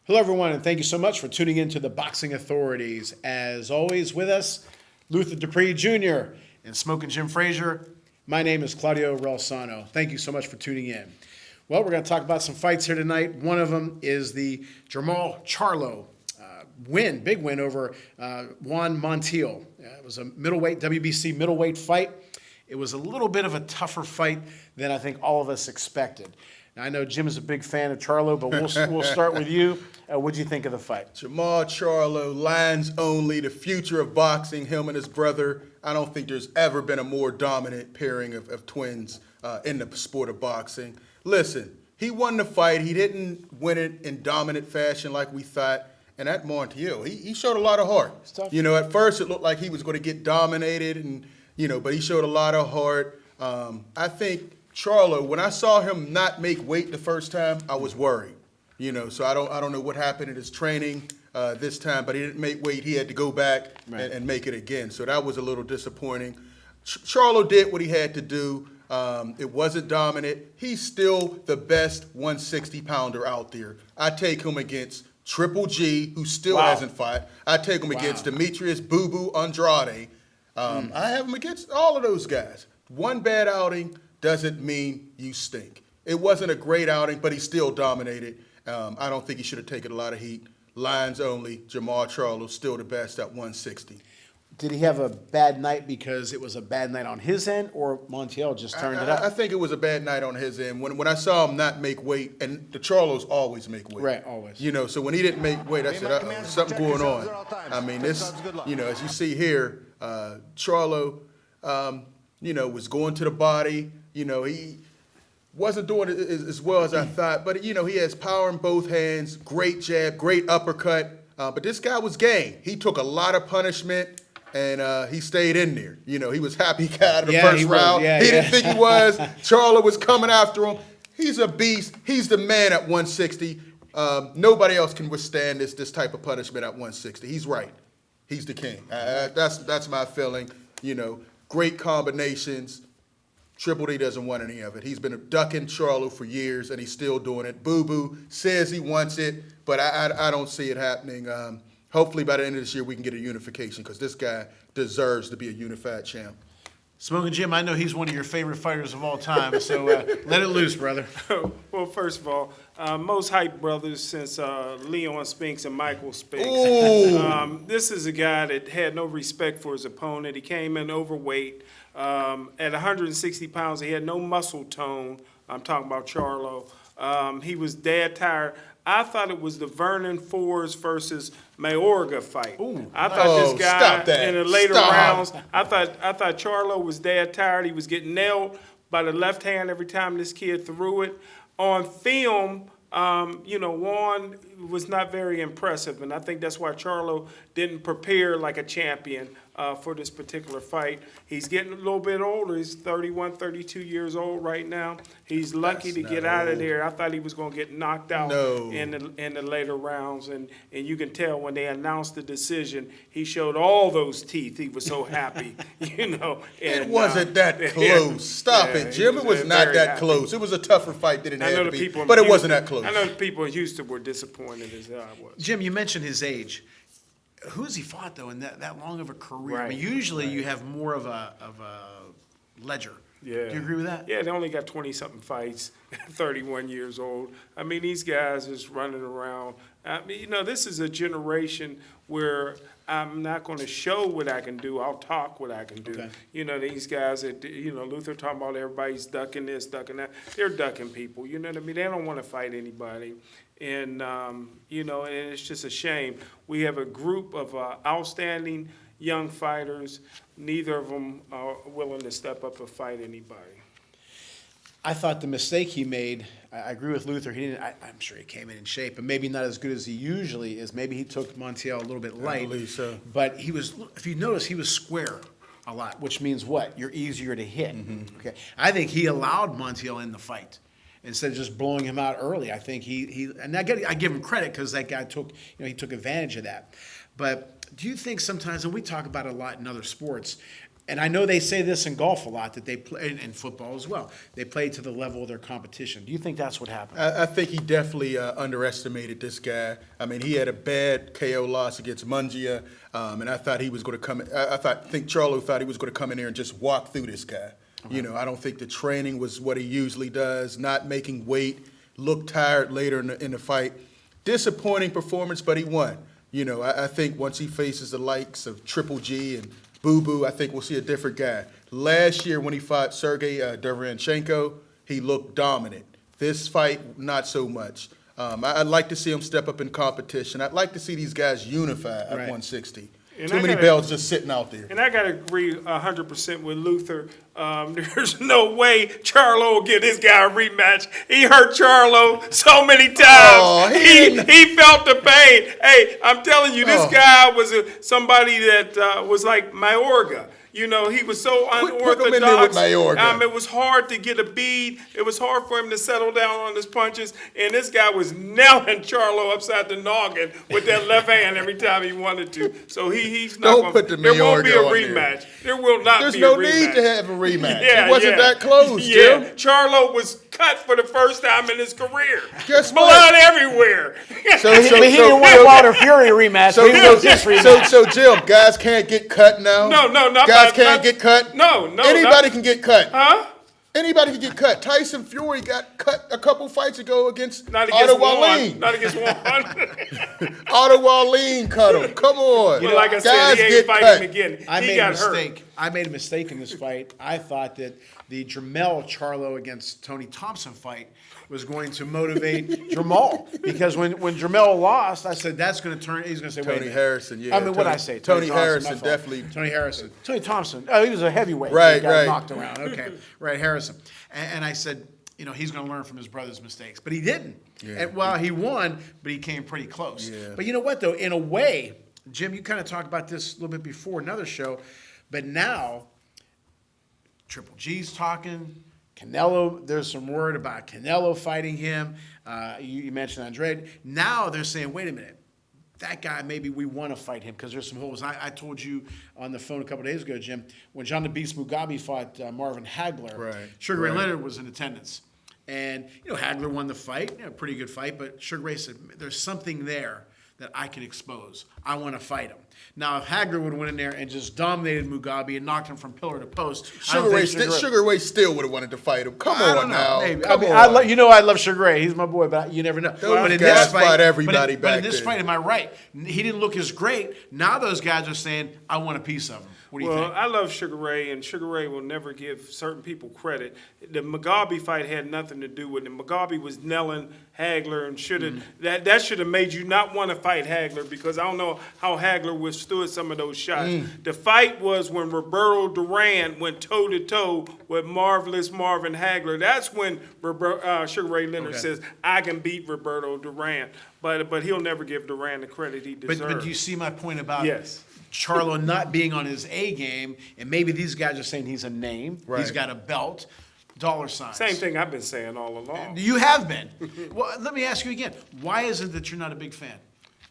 Hello, everyone, and thank you so much for tuning in to the Boxing Authorities. As always, with us, Luther Dupree Jr. and Smoking Jim Frazier. My name is Claudio Relsano. Thank you so much for tuning in. Well, we're going to talk about some fights here tonight. One of them is the Jermall Charlo big win over Juan Montiel. It was a middleweight, WBC middleweight fight. It was a little bit of a tougher fight than I think all of us expected. Now, I know Jim is a big fan of Charlo, but we'll start with you. What'd you think of the fight? Jermall Charlo, lines only, the future of boxing, him and his brother. I don't think there's ever been a more dominant pairing of twins in the sport of boxing. Listen, he won the fight. He didn't win it in dominant fashion like we thought. And at Montiel, he showed a lot of heart. You know, at first it looked like he was going to get dominated, and but he showed a lot of heart. I think Charlo, when I saw him not make weight the first time, I was worried. So I don't know what happened in his training this time, but he didn't make weight. He had to go back and make it again. So that was a little disappointing. Charlo did what he had to do. It wasn't dominant. He's still the best 160-pounder out there. I take him against Triple G, who still hasn't fought. I take him against Demetrius Boo Boo Andrade. I have him against all of those guys. One bad outing doesn't mean you stink. It wasn't a great outing, but he still dominated. I don't think he should have taken a lot of heat. Lines only. Jermall Charlo still the best at 160. Did he have a bad night because it was a bad night on his end, or Montiel just turned it up? I think it was a bad night on his end. When I saw him not make weight, and the Charlos always make weight. Right, always. So when he didn't make weight, I said, something going on. I mean, this, as you see here, Charlo, was going to the body. He wasn't doing it as well as I thought, but, he has power in both hands, great jab, great uppercut. But this guy was game. He took a lot of punishment. And he stayed in there. He was happy he got out of the first round. He didn't think he was. Charlo was coming after him. He's a beast. He's the man at 160. Nobody else can withstand this type of punishment at 160. He's right. He's the king. That's my feeling. Great combinations. Triple D doesn't want any of it. He's been ducking Charlo for years, and he's still doing it. Boo Boo says he wants it, but I don't see it happening. Hopefully by the end of this year we can get a unification, because this guy deserves to be a unified champ. Smoking Jim, I know he's one of your favorite fighters of all time, so let it loose, brother. Well, first of all, most hyped brothers since Leon Spinks and Michael Spinks. This is a guy that had no respect for his opponent. He came in overweight. At 160 pounds, he had no muscle tone. I'm talking about Charlo. He was dead tired. I thought it was the Vernon Forrest versus Mayorga fight. I thought this guy in the later rounds, I thought Charlo was dead tired. He was getting nailed by the left hand every time this kid threw it. On film, Juan was not very impressive, and I think that's why Charlo didn't prepare like a champion for this particular fight. He's getting a little bit older. He's 31, 32 years old right now. He's lucky to get out of there. I thought he was going to get knocked out in the later rounds, and you can tell when they announced the decision, he showed all those teeth. He was so happy, It wasn't that close. Stop it, Jim. It was not that close. It was a tougher fight than it had to be, but it wasn't that close. I know the people in Houston were disappointed as I was. Jim, you mentioned his age. Who has he fought, though, in that long of a career? I mean, usually you have more of a ledger. Yeah. Do you agree with that? Yeah, they only got 20-something fights, 31 years old. I mean, these guys is running around. I mean, this is a generation where I'm not going to show what I can do. I'll talk what I can do. Okay. These guys that, Luther talking about everybody's ducking this, ducking that. They're ducking people. You know what I mean? They don't want to fight anybody. And, and it's just a shame. We have a group of outstanding young fighters. Neither of them are willing to step up and fight anybody. I thought the mistake he made, I agree with Luther, I'm sure he came in shape, but maybe not as good as he usually is. Maybe he took Montiel a little bit light. I believe so. But if you notice, he was square a lot, which means what? You're easier to hit. Okay. I think he allowed Montiel in the fight instead of just blowing him out early. I think and I give him credit because that guy took advantage of that. But do you think sometimes, and we talk about it a lot in other sports, and I know they say this in golf a lot, that they play, and football as well, they play to the level of their competition. Do you think that's what happened? I think he definitely underestimated this guy. I mean, he had a bad KO loss against Mungia, and I thought he was going to come. Think Charlo thought he was going to come in there and just walk through this guy. Okay. You know, I don't think the training was what he usually does. Not making weight, looked tired later in the fight. Disappointing performance, but he won. You know, I think once he faces the likes of Triple G and Boo Boo, I think we'll see a different guy. Last year when he fought Sergey Derevyanchenko, he looked dominant. This fight, not so much. I'd like to see him step up in competition. I'd like to see these guys unify at 160. And Too many belts just sitting out there. And I got to agree 100% with Luther. There's no way Charlo will give this guy a rematch. He hurt Charlo so many times. Oh, he felt the pain. Hey, I'm telling you, this guy was somebody that was like Mayorga. You know, he was so unorthodox. Put him in there with Mayorga. It was hard to get a bead. It was hard for him to settle down on his punches. And this guy was nailing Charlo upside the noggin with that left hand every time he wanted to. So he's not Don't gonna, put the there won't be a Mayorga on rematch. There will not There's be no a rematch. need to have a rematch. Yeah, it wasn't that close, Yeah, Jim. Charlo was cut for the first time in his career. Guess Blood what? everywhere. So He didn't want a Wilder Fury rematch. So, he wants this rematch. so Jim, guys can't get cut now? No, not Guys by- can't not- get cut? No. Anybody can get cut. Huh? Anybody can get cut. Tyson Fury got cut a couple fights ago against Not against Otto one. Wallin. Not against one. Otto Wallin cut him. Come on. But like I said, Guys he ain't get fighting cut. again. I He made a got hurt. mistake. I made a mistake in this fight. I thought that the Jermell Charlo against Tony Thompson fight was going to motivate Jamal, because when Jermell lost, I said that's going to turn. He's going to say, "Wait a Tony minute." Harrison, yeah. I mean, what I say? Tony Thompson, Harrison, my fault. definitely. Tony Harrison. Tony Thompson. Oh, he was a heavyweight. Right, He got right. knocked around. Okay, right. Harrison. And I said, you know, he's going to learn from his brother's mistakes, but he didn't. Yeah. And well, he won, but he came pretty close. Yeah. But you know what, though? In a way, Jim, you kind of talked about this a little bit before another show, but now Triple G's talking. Canelo, there's some word about Canelo fighting him. You mentioned Andrade. Now they're saying, wait a minute, that guy, maybe we want to fight him because there's some holes. I told you on the phone a couple days ago, Jim, when John the Beast Mugabe fought Marvin Hagler, Right, Sugar Ray right. Leonard was in attendance. And, you know, Hagler won the fight, pretty good fight, but Sugar Ray said, there's something there that I can expose. I want to fight him. Now, if Hagler would have went in there and just dominated Mugabe and knocked him from pillar to post, Sugar Ray still would have wanted to fight him. Come I on don't know. now. Maybe. Come I mean, on. I love Sugar Ray. He's my boy, but you never know. Those in guys this fight, fought everybody but in back this then. fight, am I right? He didn't look as great. Now those guys are saying, I want a piece of him. What do you Well, think? I love Sugar Ray, and Sugar Ray will never give certain people credit. The Mugabe fight had nothing to do with it. Mugabe was nailing Hagler, and that should have made you not want to fight Hagler, because I don't know how Hagler withstood some of those shots. The fight was when Roberto Duran went toe-to-toe with Marvelous Marvin Hagler. That's when Sugar Ray Leonard says, I can beat Roberto Duran. But he'll never give Duran the credit he deserves. But do you see my point about Yes. Charlo not being on his A game, and maybe these guys are saying he's a name, he's Right. got a belt, dollar signs. Same thing I've been saying all along. You have been. Well, let me ask you again. Why is it that you're not a big fan?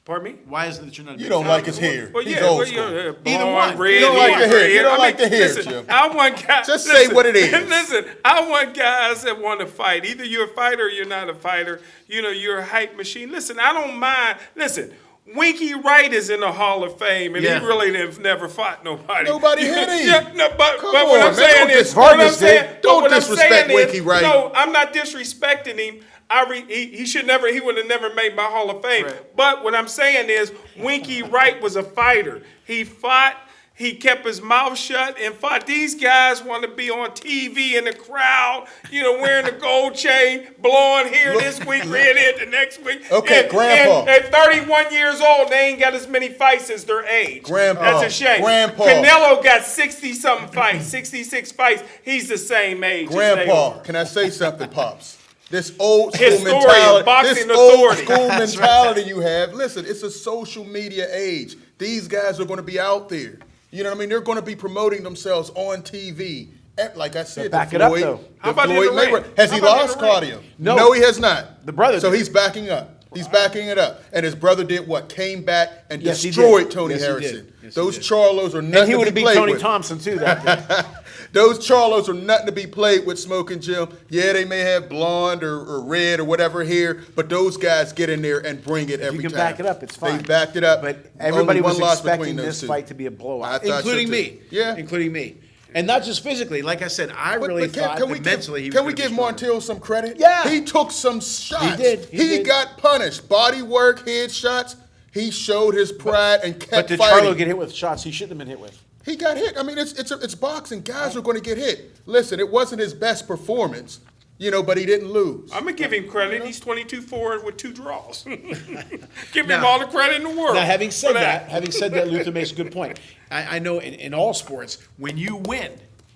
Pardon me? Why is it that you're not a big You don't fan? like his hair. Well, He's yeah, old well, school. yeah, Either blonde, one. red, You don't like the hair. You don't like the hair, listen, Jim. I want guys. Just say what it is. Listen, I want guys that want to fight. Either you're a fighter or you're not a fighter. You know, you're a hype machine. Listen, I don't mind. Listen, Winky Wright is in the Hall of Fame, and Yeah. he really never fought nobody. Nobody hit him. Yeah, no, but Come what on, I'm man, saying don't is, dis- what I'm Vargas saying, did. but Don't what I'm disrespect saying is, Winky Wright. No, I'm not disrespecting him. He should never. He would have never made my Hall of Fame. Right. But what I'm saying is, Winky Wright was a fighter. He fought. He kept his mouth shut and fought. These guys want to be on TV in the crowd, you know, wearing a gold chain, blowing here this week, red here the next week. Okay, Grandpa. And at 31 years old, they ain't got as many fights as their age. Grandpa. That's a shame. Grandpa. Canelo got 60-something fights, 66 fights. He's the same age as they Grandpa, are. can I say something, Pops? This old school Historian, mentality, boxing this old authority. school mentality you have. Listen, it's a social media age. These guys are going to be out there. You know what I mean? They're going to be promoting themselves on TV. Like I said, Back the it up, Floyd, though. the How about in Floyd the ring? Mayweather. Has How he about in lost, the ring? Claudio? No. he has not. The brother So did. he's backing up. He's backing it up. And his brother did what? Came back and Yes, he destroyed did. Tony Yes, he Harrison. did. Yes, he Those did. Charlos are And nothing he to would be have beat played Tony with. Thompson too that day. Those Charlos are nothing to be played with, Smoking Jim. Yeah, they may have blonde or red or whatever hair, but those guys get in there and bring it every You time. can back it up, it's fine. They backed it up. But everybody Only was one loss expecting between those this two. fight to be a blowout, I thought so, including too. me. Yeah. Including me. And not just physically. Like I said, I really thought that mentally he was Can we gonna be give stronger. Montiel some credit? Yeah. He took some shots. He did. He got punished. Body work, head shots. He showed his pride and But kept did fighting. Charlo get hit with shots he shouldn't have been hit with? He got hit. I mean, it's boxing. Guys are going to get hit. Listen, it wasn't his best performance, but he didn't lose. I'm gonna give him credit. He's 22-4 with 2 draws. Give him all the credit in the world. Now, having for said that, Luther makes a good point. I know in all sports, when you win,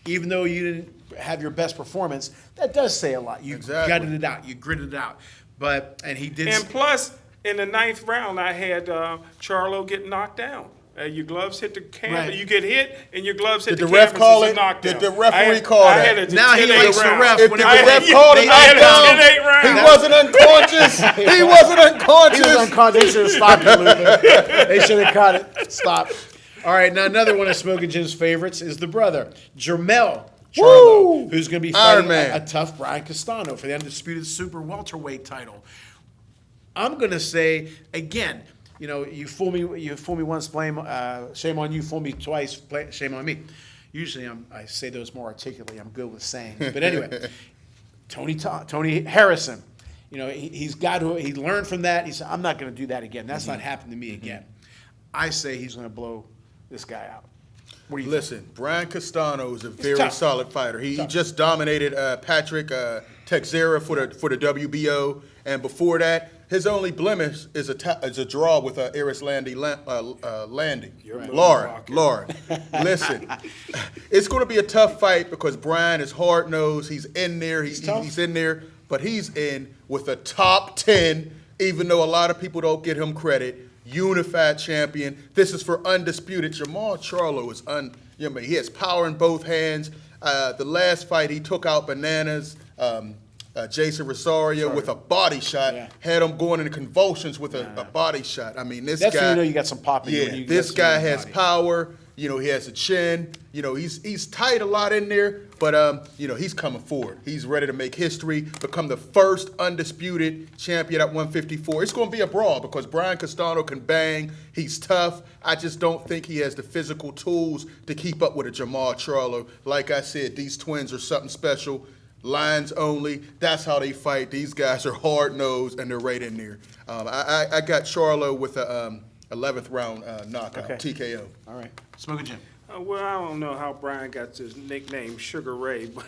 even though you didn't have your best performance, that does say a lot. You Exactly. gutted it out. You gritted it out. And he did. And plus, in the 9th round, I had Charlo get knocked down. Your gloves hit the canvas. Right. You get hit, and your gloves hit Did the the ref canvas. call it's a it? knockdown. Did the referee I had- call I that? had a Now he 10-8 likes the round. ref If when the I had- ref called a they- I had a knockdown, 10-8 round. he wasn't unconscious. He wasn't He unconscious. was unconscious. They should have stopped it, Luther. They should have caught it. Stop. All right, now another one of Smoking Jim's favorites is the brother, Jermell Charlo, Woo! who's going to be Iron fighting Man. a tough Brian Castano for the undisputed super welterweight title. I'm going to say, again, you fool me once, shame on you, fool me twice, shame on me. Usually I say those more articulately. I'm good with saying. But anyway, Tony Harrison, he learned from that. He said, I'm not going to do that again. That's not happening to me again. I say he's going to blow this guy out. What do you think? Listen, Brian Castano is a very tough. solid fighter. He Tough. just dominated Patrick Teixeira for the WBO, and before that, his only blemish is a draw with Eris Landy. Lauren. Listen, it's going to be a tough fight because Brian is hard nosed. He's in there. tough. He's in there, but he's in with a top 10. Even though a lot of people don't give him credit. Unified champion. This is for undisputed. Jermall Charlo is he has power in both hands. The last fight he took out Bananas, Jason Rosario with a body shot. Yeah. Had him going into convulsions with a body shot. I mean, this That's guy. when you know you got some pop in you. Yeah, when you this get guy some has body. power. He has a chin. He's tight a lot in there, but he's coming forward. He's ready to make history, become the first undisputed champion at 154. It's going to be a brawl because Brian Castano can bang. He's tough. I just don't think he has the physical tools to keep up with a Jermall Charlo. Like I said, these twins are something special. Lines only. That's how they fight. These guys are hard nosed and they're right in there. I got Charlo with a 11th round knockout, Okay. TKO. All right. Smoking Jim. Well, I don't know how Brian got his nickname Sugar Ray, but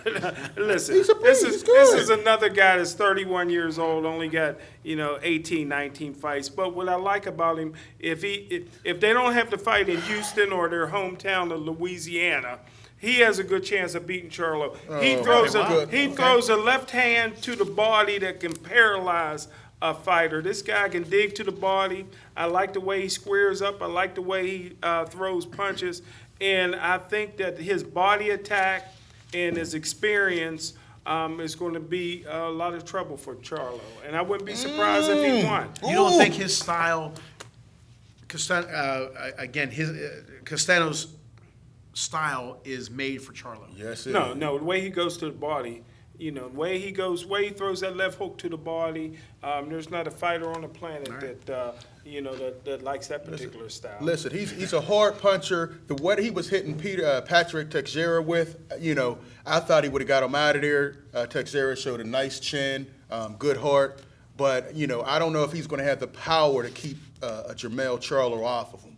listen, He's a this beast. is He's good. this is another guy that's 31 years old, only got 18, 19 fights. But what I like about him, if they don't have to fight in Houston or their hometown of Louisiana, he has a good chance of beating Charlo. He throws wow. a left hand to the body that can paralyze a fighter. This guy can dig to the body. I like the way he squares up. I like the way he throws punches. And I think that his body attack and his experience is going to be a lot of trouble for Charlo. And I wouldn't be surprised if he won. You don't think his style, Castano's style is made for Charlo? Yes, it No, is. the way he goes to the body, the way he throws that left hook to the body, there's not a fighter on the planet that likes that particular style. Listen, he's a hard puncher. The what he was hitting Patrick Teixeira with, I thought he would have got him out of there. Teixeira showed a nice chin, good heart, but I don't know if he's going to have the power to keep a Jermell Charlo off of him.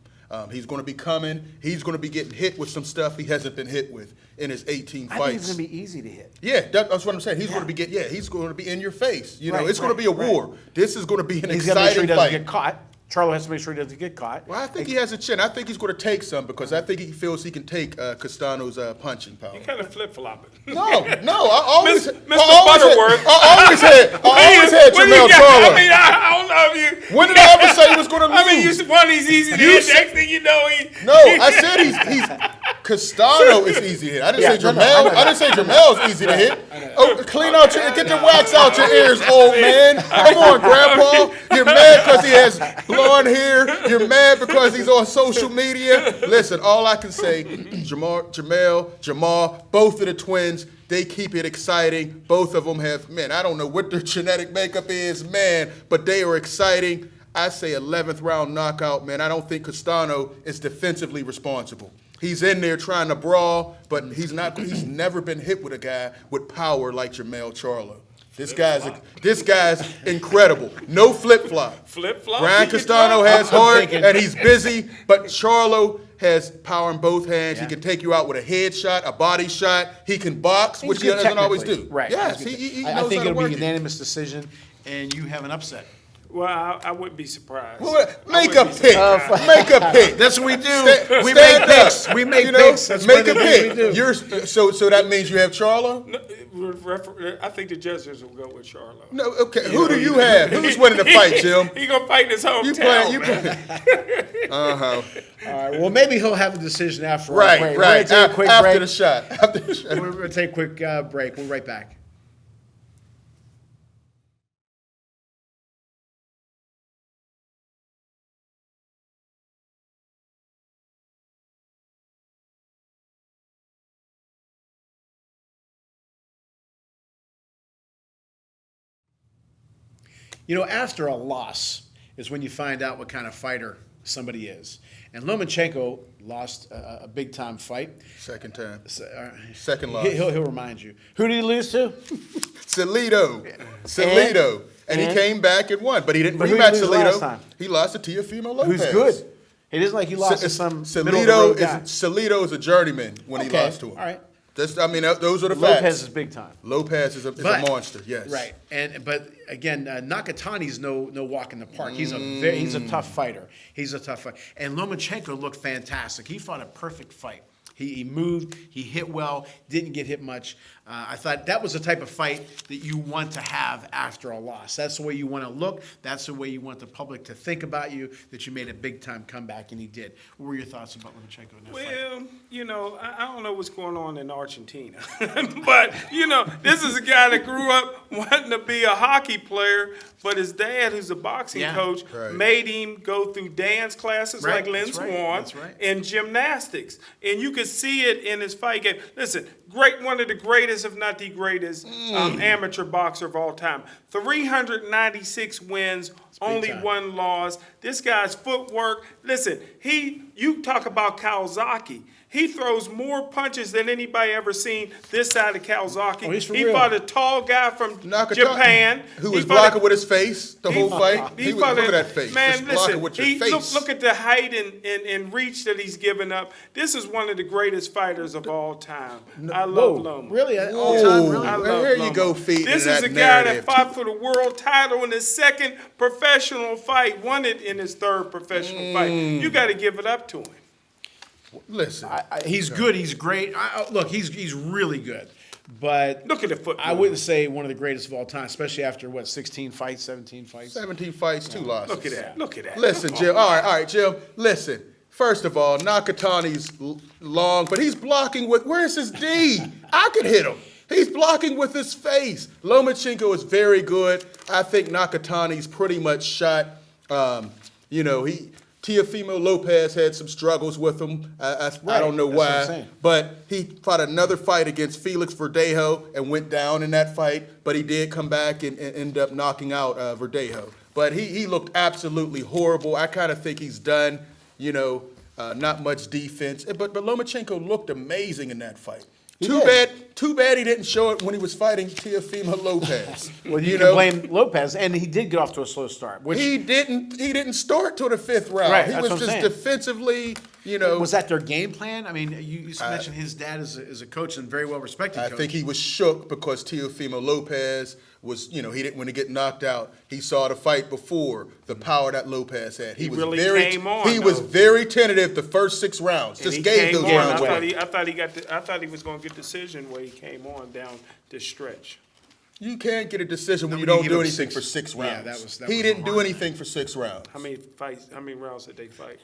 He's going to be coming. He's going to be getting hit with some stuff he hasn't been hit with in his 18 I fights. think it's going to be easy to hit. Yeah, that's what I'm saying. He's going to be he's going to be in your face. Right, It's going to be a right, war. This is going to be an He's got to make sure he exciting doesn't fight. get caught. Charlo has to make sure he doesn't get caught. Well, I think he has a chin. I think he's going to take some because I think he feels he can take Castano's punching power. You kind of flip-flopping. No, I always, Mr. Butterworth. I always had What do Jermell you got? Charlo. I mean, I don't know if you. When did I ever say he was going to lose? I mean, he's easy to hit. Next thing you know, No, I said he's Castano is easy to hit. I didn't say Jermell. I didn't say Jermell's easy to hit. Oh, clean out get the wax out your ears, old man. Come on, Grandpa. You're mad has blonde hair. You're mad because he's on social media. Listen, all I can say, Jamal, both of the twins, they keep it exciting. Both of them have, man, I don't know what their genetic makeup is, man, but they are exciting. I say 11th round knockout, man. I don't think Castano is defensively responsible. He's in there trying to brawl, but he's never been hit with a guy with power like Jermell Charlo. This guy's incredible. No flip-flop. Flip-flop. Brian Castano has heart, and he's busy, but Charlo has power in both hands. Yeah. He can take you out with a headshot, a body shot. He can box, which he good doesn't always technically. do. Right. Yes, He's he good. knows I think how to it'll be work a it. unanimous decision, and you have an upset. Well, I wouldn't be surprised. Well, I make a wouldn't be pick. surprised. Make a pick. That's what we do. We Stand make up. picks. We make You know, picks. That's make one a of the things pick. we do. So that means you have Charlo? No, I think the judges will go with Charlo. No, okay. Who do you have? Who's winning the fight, Jim? He gonna fight in his hometown. You man. play. Uh-huh. All right. Well, maybe he'll have a decision after our Right, break. right. We're gonna take a quick After break. the shot. After the shot. We're going to take a quick break. We'll be right back. You know, after a loss is when you find out what kind of fighter somebody is. And Lomachenko lost a big-time fight. Second time. So, Second loss. He'll remind you. Who did he lose to? Salido. And he came back and won, but he didn't But who did rematch he lose last Salido. time? He lost to Teofimo Lopez. Who's good. It isn't like he lost to some Salido middle-of-the-road guy. Salido is a journeyman when he Okay, lost to him. all right. Those are the Lopez facts. is big time. Lopez is a But- monster, yes. Right, but again, Nakatani's no walk in the park. He's a tough fighter. He's a tough fighter. And Lomachenko looked fantastic. He fought a perfect fight. He moved, he hit well, didn't get hit much. I thought that was the type of fight that you want to have after a loss. That's the way you want to look. That's the way you want the public to think about you, that you made a big-time comeback, and he did. What were your thoughts about Lomachenko in that fight? Well, you know, I don't know what's going on in Argentina, but you know, this is a guy that grew up wanting to be a hockey player, but his dad, who's a boxing coach, Right. made him go through dance classes Right, like Lynn that's right, Swan that's right. and gymnastics, and you could see it in his fight game. Listen, one of the greatest, if not the greatest, amateur boxer of all time. 396 wins, only time. one loss. This guy's footwork. Listen, you talk about Kawasaki. He throws more punches than anybody ever seen this side of Kawasaki. Oh, he's for he real. fought a tall guy from Nakatani, Japan. who He was fought blocking with his face the whole fight. he Look fought at that face. Man, Just blocking listen, with your face. Look at the height and reach that he's given up. This is one of the greatest fighters of all time. I love Whoa, Loma. really? All time, really? I love There you Loma. go, feeding This that is a guy narrative. that fought for the world title in his second professional fight, won it in his third professional fight. You got to give it up to him. Listen. He's good. He's great. Look, he's really good. But Look at the football. I wouldn't say one of the greatest of all time, especially after, 16 fights, 17 fights? 17 fights, 2 losses. Look at that. Look at that. Listen, Jim. All right, Jim. Listen. First of all, Nakatani's long, but he's blocking with, where's his D? I could hit him. He's blocking with his face. Lomachenko is very good. I think Nakatani's pretty much shot. Teofimo Lopez had some struggles with him. I don't know That's what I'm why. saying. But he fought another fight against Felix Verdejo and went down in that fight. But he did come back and end up knocking out Verdejo. But he looked absolutely horrible. I kind of think he's done, not much defense. But Lomachenko looked amazing in that fight. Too bad he didn't show it when he was fighting Teofimo Lopez. Well, you can blame Lopez, and he did get off to a slow start. Which He didn't start till the 5th round. Right, he that's was what I'm just saying. defensively, was that their game plan? I mean, you mentioned his dad is a coach and very well respected I coach. think he was shook because Teofimo Lopez was, he didn't want to get knocked out. He saw the fight before, the power that Lopez had. He was really very, came on, he was though. very tentative the first 6 rounds. And Just he gave came those on. rounds I away. thought he was going to get decision where he came on down the stretch. You can't get a decision when you when you don't give do up anything 6. for 6 Yeah, rounds. that He was didn't do hard. anything for 6 rounds. How many rounds did they fight?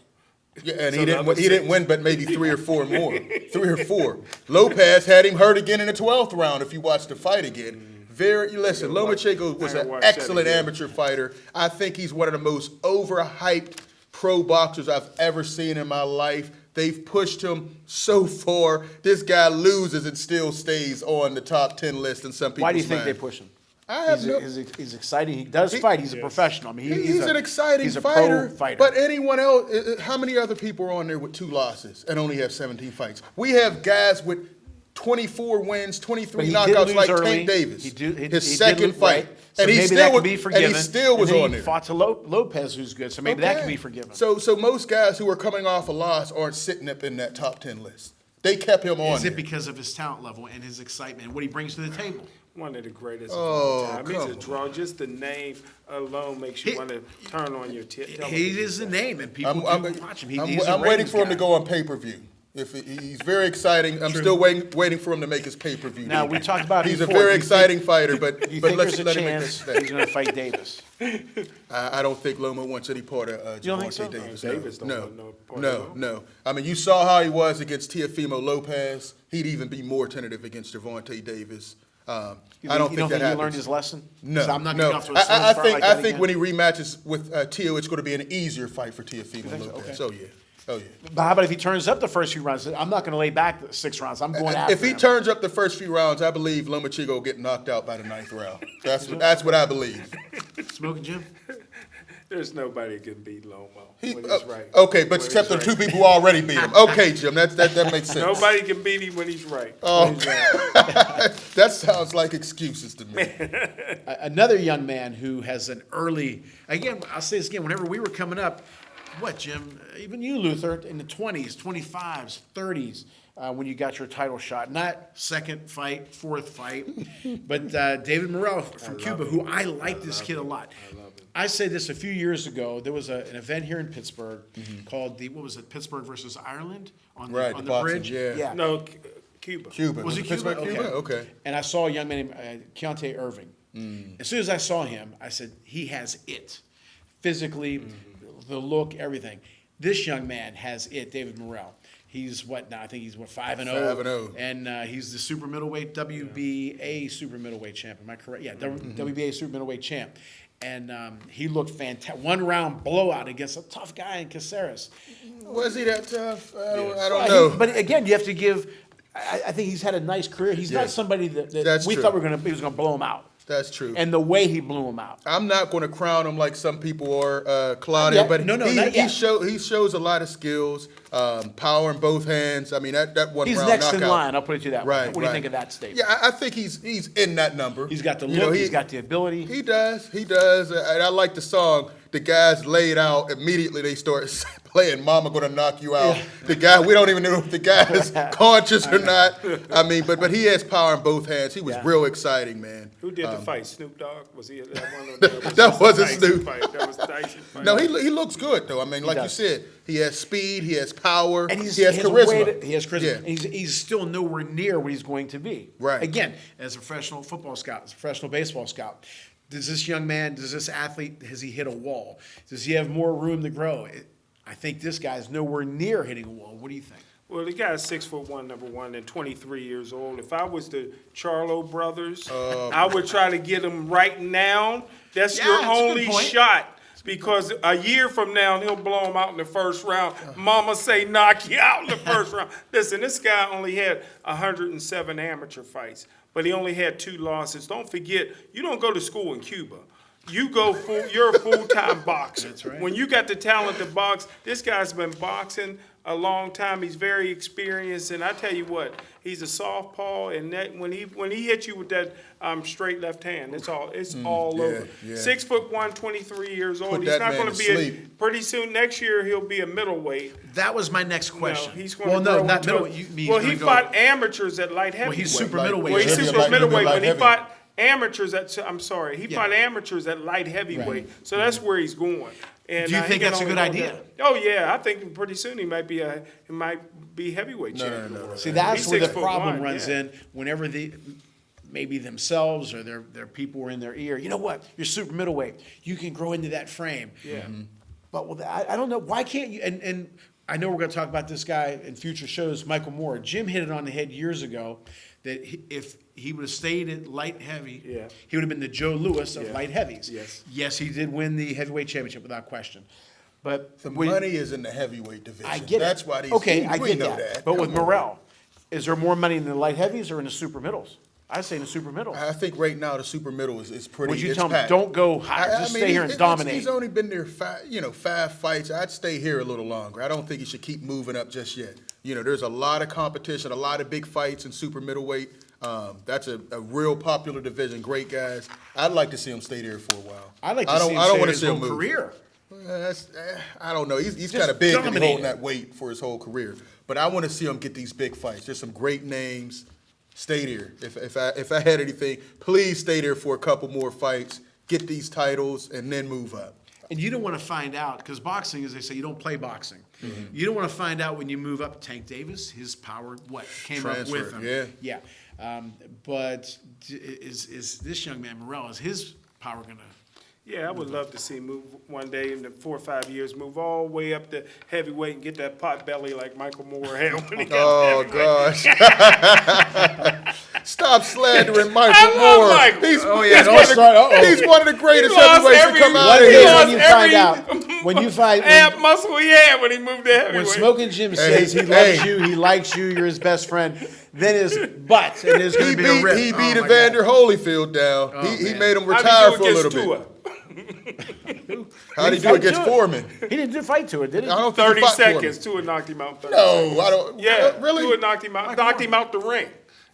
Yeah, and So he the didn't. other He didn't six- win, but maybe 3 or 4 more. 3 or 4. Lopez had him hurt again in the 12th round. If you watch the fight again, Listen, Lomachenko was I gotta an watch that excellent again. amateur fighter. I think he's one of the most overhyped pro boxers I've ever seen in my life. They've pushed him so far. This guy loses and still stays on the top 10 list in some people's Why do you think they mind. push him? I have He's exciting. He does fight. He's a professional. I mean, He's an exciting he's a fighter, pro fighter. but anyone else, how many other people are on there with 2 losses and only have 17 fights? We have guys with 24 wins, 23 But he did knockouts lose like early. Tank Davis. He did His second fight. right. So and he maybe still that was, can be forgiven. And he still was And then on he there. fought to Lopez, who's good. So maybe that Okay. can be forgiven. So most guys who are coming off a loss aren't sitting up in that top 10 list. They kept him on Is there. it because of his talent level and his excitement and what he brings to the table? One of the greatest Oh, of all time. He's a come draw. Just the name alone makes you want to turn on your television. He is the name, and people do watch him. I'm He's a waiting ratings for him to guy. go on pay-per-view. He's very exciting. I'm still waiting for him to make his pay-per-view. Now, we talked about it He's a before. very Do you exciting fighter, but Do you but think let's there's a let him make chance this. he's going to fight Davis? I don't think Loma wants any part of You don't think Gervonta so? Davis. No, Davis don't want no part of Loma. No. I mean, you saw how he was against Teofimo Lopez. He'd even be more tentative against Gervonta Davis. I don't think that he happens. learned his lesson? No, So I'm not no. getting off to a slow start like I that think again? when he rematches with Teo, it's going to be an easier fight for Teofimo think so? Lopez. Okay. Oh yeah. But how about if he turns up the first few rounds? I'm not going to lay back the 6 rounds. I'm going after If he him. turns up the first few rounds, I believe Lomachenko will get knocked out by the 9th round. That's what I believe. Smoking Jim? There's nobody can beat Lomo He- when he's right. Okay, but When except the he's 2 right. people who already beat him. Okay, Jim, that makes sense. Nobody can beat him when he's right. Oh, that sounds like excuses to me. Another young man who has an early, again, I'll say this again, whenever we were coming up, what, Jim, even you, Luther, in the 20s, 25s, 30s, when you got your title shot, not second fight, fourth fight, but David Morrell from Cuba, who I like this kid a lot. I said this a few years ago. There was an event here in Pittsburgh called Pittsburgh versus Ireland on the, Right, on the the boxing, bridge. yeah. No, Cuba. Cuba. Was it Cuba? Pittsburgh, Cuba? Okay. And I saw a young man named Keontae Irving. As soon as I saw him, I said, he has it. Physically, the look, everything. This young man has it, David Morrell. He's what now? I think he's 5-0. 5-0. And he's the super middleweight, WBA super middleweight champ. Am I correct? Yeah, WBA super middleweight champ. And he looked fantastic. 1-round blowout against a tough guy in Caceres. Was he that tough? I don't Well, know. but again, you have to give. I think he's had a nice career. He's not somebody that That's we true. thought he was going to blow him out. That's true. And the way he blew him out. I'm not going to crown him like some people are, Claudia, Not yet. but No, he not yet. he shows a lot of skills, power in both hands. I mean, that one He's round next knockout. in line. I'll put it to you that way. Right. What do you think of that statement? Yeah, I think he's in that number. He's got the You look. know, He's got the ability. He does. And I like the song. The guys laid out immediately. They start playing "Mama Gonna Knock You Out." The guy, we don't even know if the guy is conscious or not. I mean, but he has power in both hands. He was Yeah. real exciting, man. Who did the fight? Snoop Dogg? Was he that one? That wasn't Tyson Snoop. Fight. That was Tyson fight. No, he looks good though. I mean, like you does. said, he has speed, he has power, And he has a way charisma. he has charisma. Yeah. And he's still nowhere near what he's going to be. Right. Again, as a professional football scout, as a professional baseball scout, does this young man, does this athlete, has he hit a wall? Does he have more room to grow? I think this guy's nowhere near hitting a wall. What do you think? Well, the guy's 6'1", number one, and 23 years old. If I was the Charlo brothers, I would try to get him right now. That's Yeah, your that's a good only point. shot. Because a year from now, he'll blow him out in the first round. Mama say knock you out in the first round. Listen, this guy only had 107 amateur fights, but he only had 2 losses. Don't forget, you don't go to school in Cuba. You're a full-time boxer. That's right. When you got the talent to box, this guy's been boxing a long time. He's very experienced, and I tell you what, he's a southpaw, and that when he hits you with that straight left hand, it's all over. yeah. 6'1", 23 years old. Put He's that not man going to to be sleep. pretty soon. Next year he'll be a middleweight. That was my next question. No, he's going well, to no, grow not into middleweight. You mean he he's gonna fought go, amateurs at light heavyweight. well, he's super Like- middleweight. Well, he's He'll be super like- he'll be middleweight. light When he heavy. fought amateurs he Yeah. fought amateurs at light heavyweight. So that's where he's going. And, Do you he think can that's a only good go idea? down. Oh yeah, I think pretty soon he might be heavyweight champion. no. See, that's He's where the 6'1", problem runs yeah. in whenever maybe themselves or their people were in their ear. You know what? You're super middleweight. You can grow into that frame. Yeah. But I don't know. Why can't you? And I know we're going to talk about this guy in future shows, Michael Moore. Jim hit it on the head years ago that if he would have stayed at light heavy, Yeah. he would have been the Joe Louis of Yeah. light heavies. Yes. Yes, he did win the heavyweight championship without question. But The we- money is in the heavyweight division. I get That's it. why these. Okay, I we get know that. But Come with on. Morrell, is there more money in the light heavies or in the super middles? I say in the super middles. I think right now the super middle is pretty. Would you it's tell him, packed. don't go higher, just stay here and dominate? He's only been there 5 fights. I'd stay here a little longer. I don't think he should keep moving up just yet. There's a lot of competition, a lot of big fights in super middleweight. That's a real popular division. Great guys. I'd like to see him stay there for a while. I'd like to I see don't, him I don't stay want his to see him whole move. career. I don't know. He's Just kind of big to be dominate holding it. that weight for his whole career. But I want to see him get these big fights. There's some great names. Stay there. If I had anything, please stay there for a couple more fights. Get these titles and then move up. And you don't want to find out, because boxing, as they say, you don't play boxing. Mm-hmm. You don't want to find out when you move up. Tank Davis, his power, came up with Transfer, him. yeah. But is this young man, Morrell, is his power going to... Yeah, I would love to see him move one day in the 4 or 5 years, move all the way up to heavyweight and get that pot belly like Michael Moore had when he got Oh, to heavyweight. gosh. Stop slandering Michael I love Moore. Michael. He's, Oh, yeah, he's don't one of the- start. Uh-oh. he's one of the greatest He lost heavyweights to every- come out What of it He is here. lost when you find every out, when you find... ab muscle he had when he moved to heavyweight. When Smoking Jim says he Hey, loves hey. you, he likes you, you're his best friend, then his butt, and there's going He to be a rip. beat Oh, my Evander Holyfield down. Oh, he man. made him How'd retire he for do a little against Tua? bit. How'd he do Fight against Tua. Foreman? God. He didn't do fight to it, did he? I don't think he 30 fought seconds. Foreman. Tua knocked him out in 30 No, seconds. I don't. Yeah, really? Tua knocked him out the ring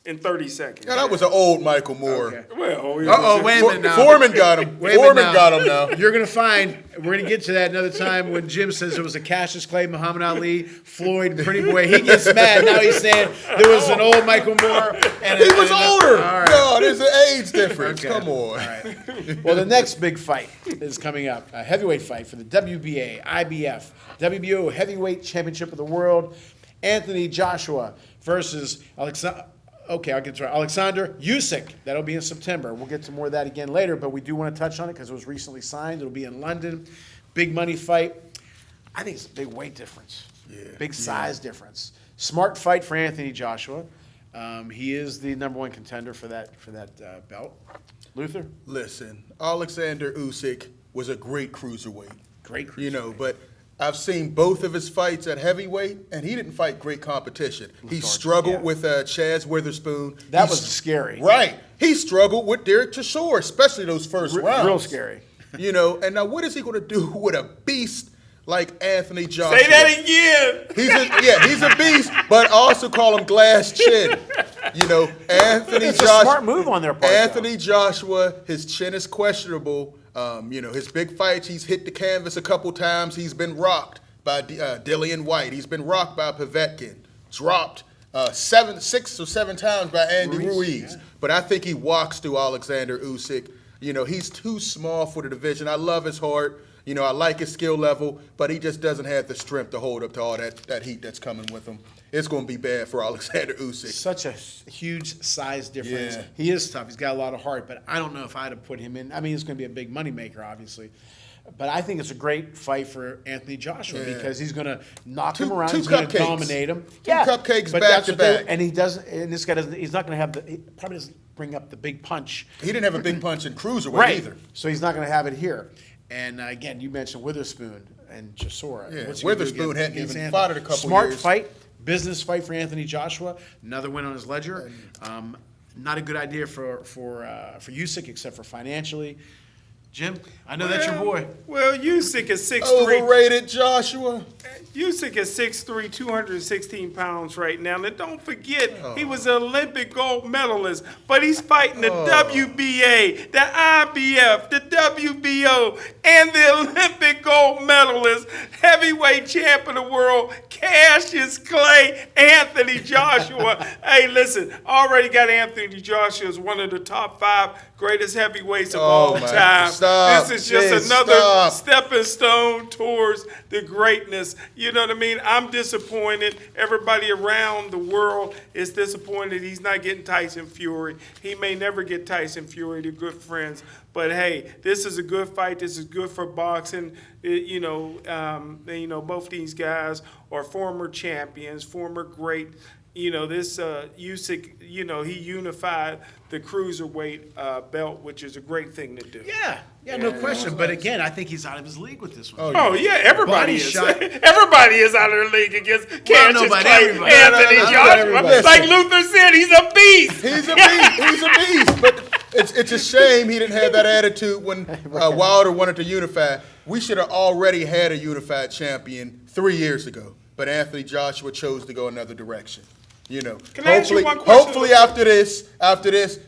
in 30 seconds. Yeah, that was an old Michael Moore. Okay. Well, Uh-oh, wait a minute now. Foreman got him. Wait a minute Foreman now. got him now. You're going to find, we're going to get to that another time when Jim says it was a Cassius Clay, Muhammad Ali, Floyd, and Pretty Boy. He gets mad. Now he's saying there was an old Michael Moore. And He was older. All right. No, there's an age difference. Okay. Come on. All right. Well, the next big fight is coming up, a heavyweight fight for the WBA, IBF, WBO Heavyweight Championship of the World. Anthony Joshua versus Alexander Usyk. That'll be in September. We'll get to more of that again later, but we do want to touch on it because it was recently signed. It'll be in London. Big money fight. I think it's a big weight difference. Big size difference. Smart fight for Anthony Joshua. He is the #1 contender for that belt. Luther? Listen, Alexander Usyk was a great cruiserweight. Great But I've seen both of his fights at heavyweight, and he didn't fight great competition. He Lethargic, struggled yeah. with Chaz Witherspoon. That He was s- scary. Right. He struggled with Derek Chisora, especially those first rounds. Real scary. And now what is he going to do with a beast like Anthony Joshua? Say that again. He's a beast, but also call him glass chin. Anthony It's a Joshua. smart move on their part, Anthony Joshua, his chin is questionable. His big fights, he's hit the canvas a couple times. He's been rocked by Dillian White. He's been rocked by Povetkin. Dropped 6 or 7 times by Andy Ruiz. Yeah. But I think he walks through Alexander Usyk. He's too small for the division. I love his heart. I like his skill level, but he just doesn't have the strength to hold up to all that heat that's coming with him. It's going to be bad for Alexander Usyk. Such a huge size difference. Yeah. He is tough. He's got a lot of heart, but I don't know if I'd have put him in. I mean, it's going to be a big moneymaker, obviously. But I think it's a great fight for Anthony Joshua Yeah. because he's going to knock Two- him around. two He's going to cupcakes. dominate him. Two cupcakes but back that's to the thing, back. And he doesn't. And this guy doesn't. He's not going to have he probably doesn't bring up the big punch. He didn't have a big punch in cruiserweight either. So he's not going to have it here. And again, you mentioned Witherspoon and Chisora. Yeah, What's he gonna do Witherspoon hadn't against even Anthony? fought in a couple Smart years. fight, business fight for Anthony Joshua. Another win on his ledger. Not a good idea for Usyk, except for financially. Jim, I know that's your boy. Well, Usyk is 6'3". Overrated Joshua. Usyk is 6'3", 216 pounds right now. And don't forget, he was an Olympic gold medalist, but he's fighting the WBA, the IBF, the WBO, and the Olympic gold medalist, heavyweight champ of the world, Cassius Clay, Anthony Joshua. Hey, listen, already got Anthony Joshua as one of the top 5 greatest heavyweights of all my- time. stop. This is just Jeez, another stop. stepping stone towards the greatness. You know what I mean? I'm disappointed. Everybody around the world is disappointed he's not getting Tyson Fury. He may never get Tyson Fury. They're good friends. But hey, this is a good fight. This is good for boxing. Both these guys are former champions, former great This Usyk, he unified the cruiserweight belt, which is a great thing to do. Yeah, no question. But again, I think he's out of his league with this one. Oh yeah, everybody Body is. shot. Everybody is out of their league against Cassius but Clay, everybody. Anthony No, Joshua. everybody. Like Luther said, he's a beast. He's a beast. He's a beast. But it's a shame he didn't have that attitude when Wilder wanted to unify. We should have already had a unified champion 3 years ago. But Anthony Joshua chose to go another direction. Can I ask you one question? Hopefully after this,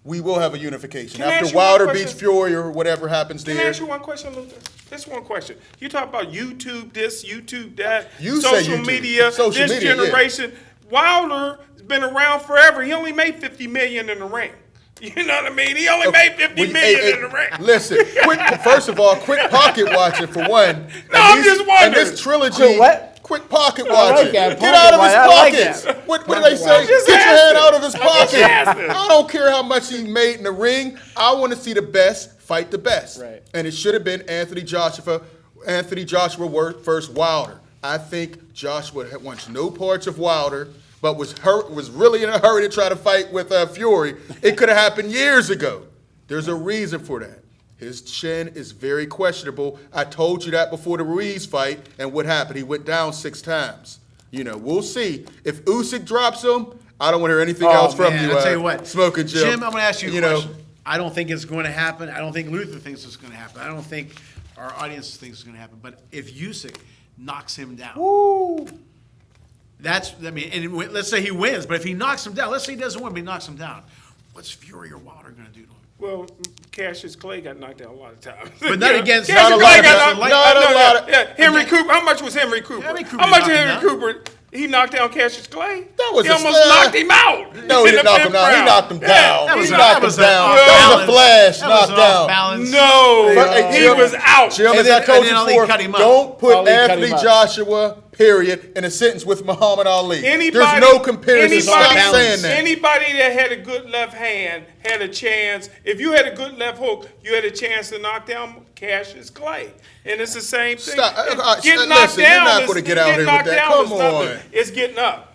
we will have a unification. Can I ask After you one Wilder question? beats Fury or whatever happens Can there. I ask you one question, Luther? Just one question. You talk about YouTube this, YouTube that, You say social YouTube. media, Social this media, yeah. generation. Wilder's been around forever. He only made $50 million in the ring. You know what I mean? He only made $50 million in the ring. Listen, first of all, quick pocket watching for one. I'm just wondering. And this trilogy, Quick what? quick pocket I like watching. that, Get out of his pocket watch. I like pockets. that. What do they say? just Get your hand asking. out of his I'm just pocket. asking. I don't care how much he made in the ring. I want to see the best fight the best. Right. And it should have been Anthony Joshua versus Wilder. I think Joshua wants no parts of Wilder, but was really in a hurry to try to fight with Fury. It could have happened years ago. There's a reason for that. His chin is very questionable. I told you that before the Ruiz fight, and what happened? He went down 6 times. We'll see. If Usyk drops him, I don't want to hear anything else from Man, you. I'll tell you what. Smoking Jim. Jim, I'm going to ask you a question. I don't think it's going to happen. I don't think Luther thinks it's going to happen. I don't think our audience thinks it's going to happen. But if Usyk knocks him down, and let's say he wins, but if he knocks him down, let's say he doesn't win, but he knocks him down, what's Fury or Wilder going to do to him? Well, Cassius Clay got knocked out a lot of times. But not against- Cassius not a Clay lot of got times. knocked Not a lot of- Yeah, Henry Cooper. How much was Henry Cooper? Henry Cooper How much knocked him Henry down. Cooper? He knocked down Cassius Clay. That was he a almost stab. knocked him out. No, he in didn't the knock him fifth down. He round. knocked him Yeah, down. he He knocked knocked him was down. off That was a balance. flash That was knockdown. off balance. No, Hey, he Jim, was out. Jim, And as then- I told and then you Ali before, cut him up. don't put Ali cut Anthony him up. Joshua, period, in a sentence with Muhammad Ali. Anybody, There's no comparison. Anybody, Stop saying that. Anybody that had a good left hand had a chance. If you had a good left hook, you had a chance to knock down Cassius Clay. And it's the same thing. Stop. Getting knocked Listen, you're down not is- gonna get out getting here with knocked that. down Come is nothing. on. It's getting up.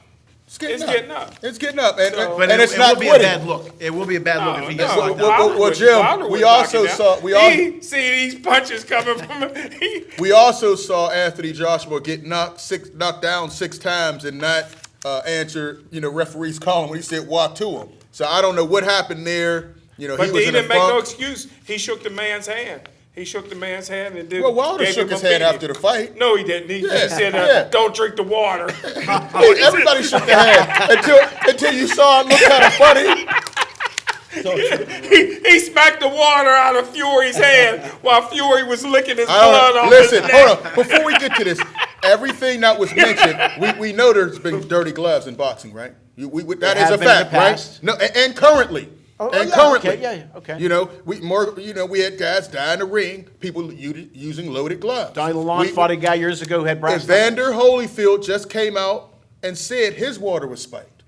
It's getting It's up. getting up. It's getting up. And, But and it, it's it not will be a quitting. bad look. It will be a bad look if he gets no. knocked Well, down. well, Jim, we also saw- See these punches coming from him. We also saw Anthony Joshua get knocked down 6 times and not answer, referee's calling when he said walk to him. So I don't know what happened there. But he was he in a didn't make no funk. excuse. He shook the man's hand. He shook the man's hand and did. Well, Wilder gave shook him his a hand beating. after the fight. No, he didn't. He Yeah, said, yeah. "Don't drink the water." Hey, everybody shook their hand until you saw it look kind of funny. he smacked the water out of Fury's hand while Fury was licking his I blood don't off know. his Listen, neck. hold on. Before we get to this, everything that was mentioned, we know there's been dirty gloves in boxing, right? That is have a been in the fact, right? past. No, and currently. Oh, and yeah, currently. okay, yeah, okay. We had guys die in the ring, people using loaded gloves. Donnie Lalonde fought a guy years ago who had brass Evander Holyfield just came out and said his water was spiked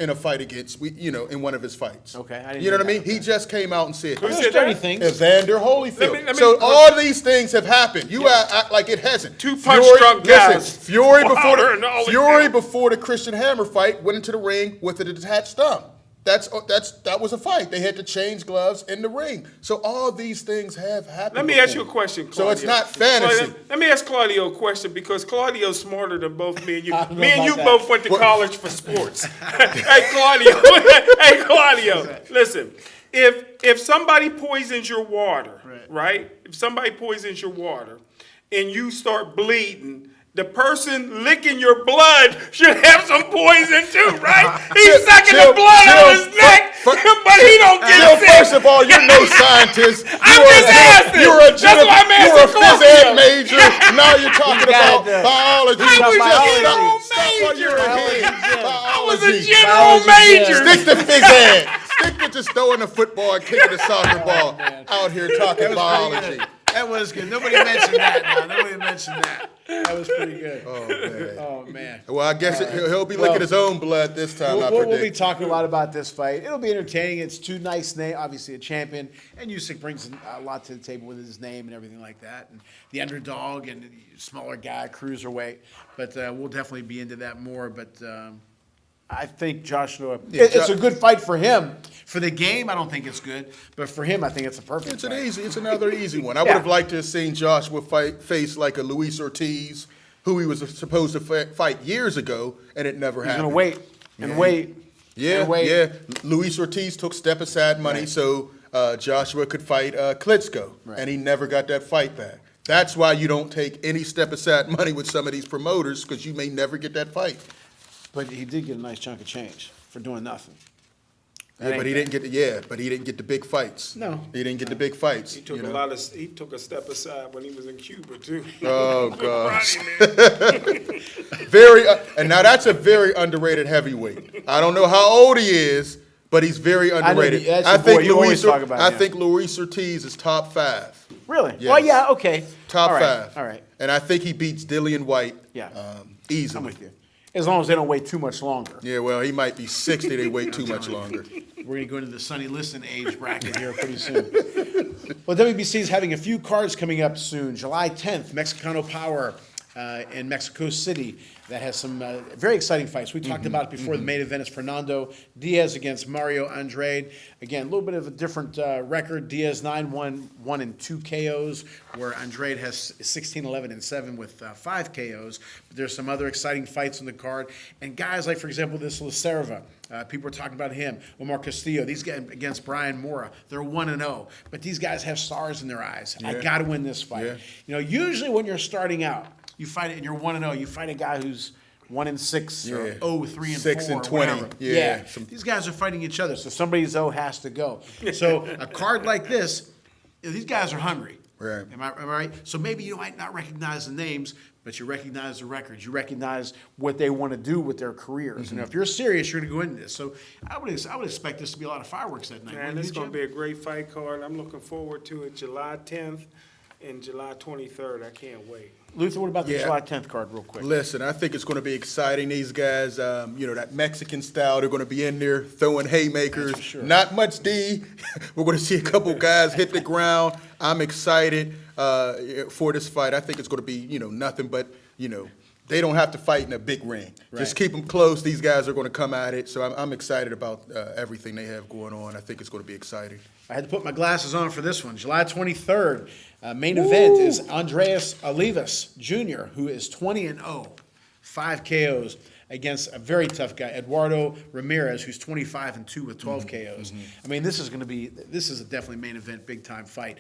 in a fight against, in one of his fights. Okay, I didn't You know hear what I mean? that, He just came out and said Who that. said There's that? dirty things. Evander Holyfield. Let me- So all these things have happened. You act like it hasn't. Two punch-drunk guys. Fury Wilder and Holyfield. Fury before the Christian Hammer fight went into the ring with a detached thumb. That was a fight. They had to change gloves in the ring. So all these things have happened. Let me ask you a question, Claudio. So it's not fantasy. Claudio, let me ask Claudio a question because Claudio's smarter than both me and you. I don't know Me and about you that. both went to college for sports. Hey, Claudio. Hey, Claudio. Listen, if somebody poisons your water, right? If somebody poisons your water and you start bleeding, the person licking your blood should have some poison too, right? He's sucking the blood out of his neck, but he don't get sick. First of all, you're no scientist. I'm just asking. You're a That's why I'm you're a asking phys Claudio. ed major. Now you're talking about biology. I was a general Stop while you're major. ahead. I was a Biology. general major. Stick to phys ed. Stick to just throwing the football and kicking the soccer ball out here talking biology. That was good. Nobody mentioned that now. Nobody mentioned that. That was pretty good. Oh, man. Oh, man. Well, I guess he'll be licking his own blood this time, I We'll be predict. talking a lot about this fight. It'll be entertaining. It's 2 nice names, obviously a champion, and Usyk brings a lot to the table with his name and everything like that, and the underdog and the smaller guy, cruiserweight. But we'll definitely be into that more. But I think Joshua. Yeah, It's Jo- a good fight for him. For the game, I don't think it's good, but for him, I think it's a perfect It's an fight. easy. It's another easy one. I would Yeah. have liked to have seen Joshua face like a Luis Ortiz, who he was supposed to fight years ago, and it never He's happened. going to wait and wait. Yeah, and wait. yeah. Luis Ortiz took step aside money Right. so Joshua could fight Klitschko, Right. and he never got that fight back. That's why you don't take any step aside money with some of these promoters, because you may never get that fight. But he did get a nice chunk of change for doing nothing. Yeah, but he didn't get the big fights. No. He didn't get the big fights. He took you know? he took a step aside when he was in Cuba too. Oh gosh. Roddy, man. And now that's a very underrated heavyweight. I don't know how old he is, but he's very underrated. that's your boy. You always talk about him. think Luis Ortiz is top 5. Really? Yes. Well, yeah, okay. Top All right, 5. All right. And I think he beats Dillian White. Yeah. Easily. I'm with you. As long as they don't wait too much longer. Yeah, well, he might be 60. They wait too much longer. We're going to go into the Sonny Liston age bracket here pretty Pretty soon. soon. Well, WBC is having a few cards coming up soon. July 10th, Mexicano Power in Mexico City. That has some very exciting fights. We talked about it before. The main event is Fernando Diaz against Mario Andrade. Again, a little bit of a different record. Diaz 9-1, 1 and 2 KOs, where Andrade has 16-11-7 with 5 KOs. But there's some other exciting fights on the card. And guys like, for example, this Lacerva. People are talking about him. Omar Castillo. These guys against Brian Mora. They're 1-0. But these guys have stars in their eyes. I Yeah. got to win this fight. Yeah. You know, usually when you're starting out, you fight it and you're 1-0. You fight a guy who's 1-6 or Yeah. 0-3-4. 6 and or 20. whatever. Yeah. These guys are fighting each other, so somebody's has to go. So a card like this, you know, these guys are hungry. Right. Am I right? So maybe you might not recognize the names, but you recognize the records. You recognize what they want to do with their careers. And if you're serious, you're going to go into this. So I would expect this to be a lot of fireworks that night. Man, wouldn't it's you, going to Jim? be a great fight card. I'm looking forward to it. July 10th and July 23rd. I can't wait. Luther, what about the Yeah. July 10th card, real quick? Listen, I think it's going to be exciting. These guys, that Mexican style, they're going to be in there throwing haymakers. That's for sure. Not much D. We're going to see a couple guys hit the ground. I'm excited for this fight. I think it's going to be, nothing but, they don't have to fight in a big ring. Just Right. keep them close. These guys are going to come at it. So I'm excited about everything they have going on. I think it's going to be exciting. I had to put my glasses on for this one. July 23rd, main event is Andreas Olivas Jr., who is 20-0, 5 KOs against a very tough guy, Eduardo Ramirez, who's 25-2 with 12 KOs. I mean, this is a definitely main event, big time fight.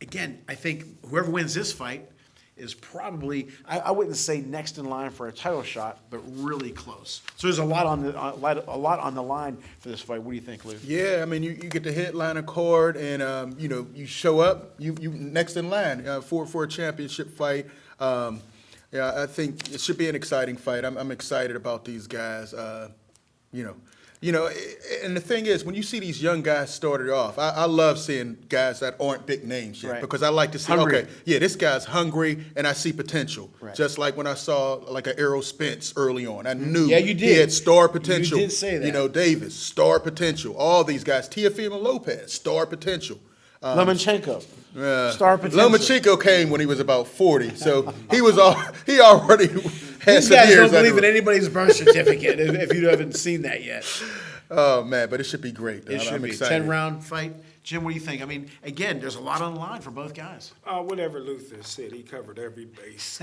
Again, I think whoever wins this fight is probably, I wouldn't say next in line for a title shot, but really close. So there's a lot on the line for this fight. What do you think, Lou? Yeah, I mean, you get the headliner card, and you show up, you next in line for a championship fight. I think it should be an exciting fight. I'm excited about these guys. And the thing is, when you see these young guys started off, I love seeing guys that aren't big names yet, Right. because I like to see, Hungry. okay, yeah, this guy's hungry, and I see potential. Right. Just like when I saw like an Errol Spence early on, I knew Yeah, you he did. had star potential. You did say that. Davis, star potential. All these guys, Teofimo Lopez, star potential. Lomachenko, star potential. Lomachenko came when he was about 40, so he already had These some guys years don't believe under in him. anybody's birth certificate if you haven't seen that yet. Oh man, but it should be great. It should I'm be a excited. 10-round fight. Jim, what do you think? I mean, again, there's a lot on the line for both guys. Whatever Luther said, he covered every base.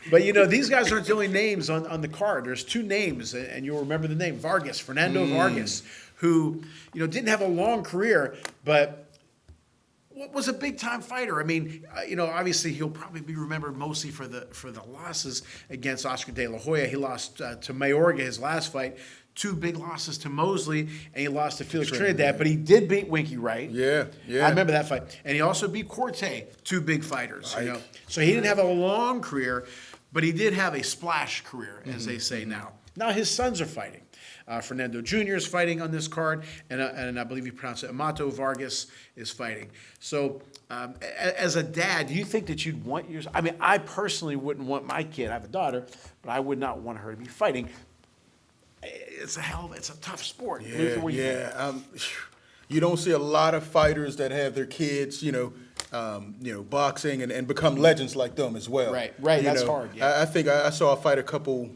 But, these guys aren't the only names on the card. There's 2 names, and you'll remember the name, Fernando Vargas, who, didn't have a long career, but was a big-time fighter. I mean, obviously he'll probably be remembered mostly for the losses against Oscar De La Hoya. He lost to Mayorga his last fight, 2 big losses to Mosley, and he lost to Felix Trinidad, but he did beat Winky Wright. Yeah. I remember that fight. And he also beat Corte, 2 big fighters. So he didn't have a long career, but he did have a splash career, as they say now. Now his sons are fighting. Fernando Jr. is fighting on this card, and I believe you pronounce it Amato Vargas is fighting. So as a dad, do you think that you'd want yours? I mean, I personally wouldn't want my kid, I have a daughter, but I would not want her to be fighting. It's a tough sport. Luther, what do you think? You don't see a lot of fighters that have their kids, boxing and become legends like them as well. Right, You that's know, hard, yeah. I think I saw a fight a couple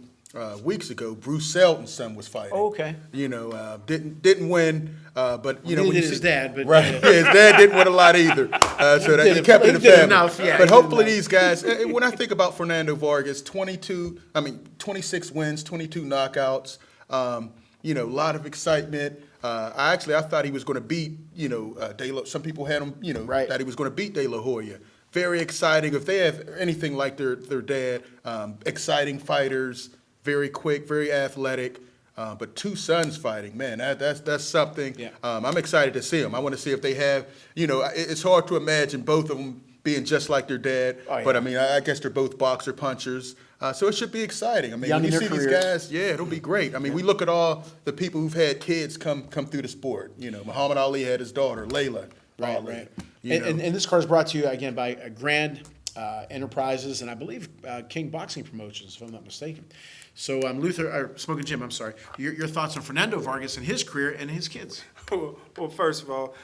weeks ago. Bruce Selton's son was fighting. Oh, okay. Didn't win, but Neither when you did his dad, but right, yeah, his dad didn't win a lot either. So that he kept it in the He did family. enough, yeah, he But did hopefully enough. these guys. When I think about Fernando Vargas, 26 wins, 22 knockouts. A lot of excitement. I thought he was going to beat, De La. Some people had him, Right. that he was going to beat De La Hoya. Very exciting. If they have anything like their dad, exciting fighters, very quick, very athletic. But two sons fighting, man, that's something. Yeah. I'm excited to see them. I want to see if they have, it's hard to imagine both of them being just like their dad. Oh, yeah. But I guess they're both boxer punchers. So it should be exciting. I mean, Young when you in see their these careers. guys, yeah, it'll be great. I mean, we look at all the people who've had kids come through the sport. Muhammad Ali had his daughter, Layla. Right, Ali, right. you know. And this card is brought to you again by Grand Enterprises and I believe King Boxing Promotions, if I'm not mistaken. So, Smoking Jim, I'm sorry. Your thoughts on Fernando Vargas and his career and his kids? Well, first of all,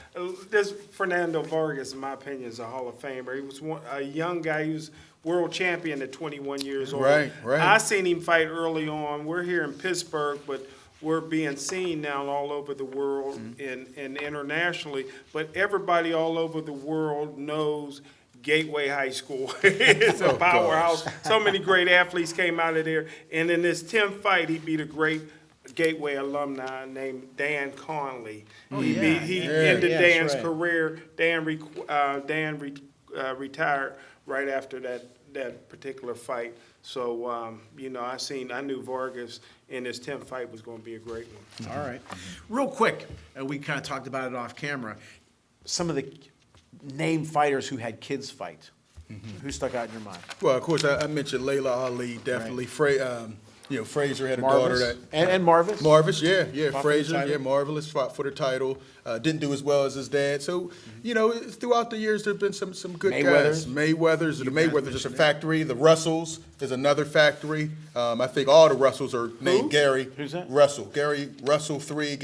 this Fernando Vargas, in my opinion, is a Hall of Famer. He was a young guy. He was world champion at 21 years old. Right. I seen him fight early on. We're here in Pittsburgh, but we're being seen now all over the world and internationally. But everybody all over the world knows Gateway High School. It's a powerhouse. So many great athletes came out of there. And in his 10th fight, he beat a great Gateway alumni named Dan Conley. He ended Yeah, Dan's that's right. career. Dan retired right after that particular fight. So, I knew Vargas in his 10th fight was going to be a great one. All right. Real quick, we kind of talked about it off camera. Some of the named fighters who had kids fight. Who stuck out in your mind? Well, of course, I mentioned Layla Ali, definitely. Frazier had a daughter Marvis? that. And Marvis? Marvis, yeah. Fought for the Frazier, title. Marvelous, fought for the title. Didn't do as well as his dad. So, throughout the years, there have been some good guys. Mayweathers, the Mayweathers is a factory. The Russells is another factory. I think all the Russells are named Gary. Who's that? Russell. Gary Russell III,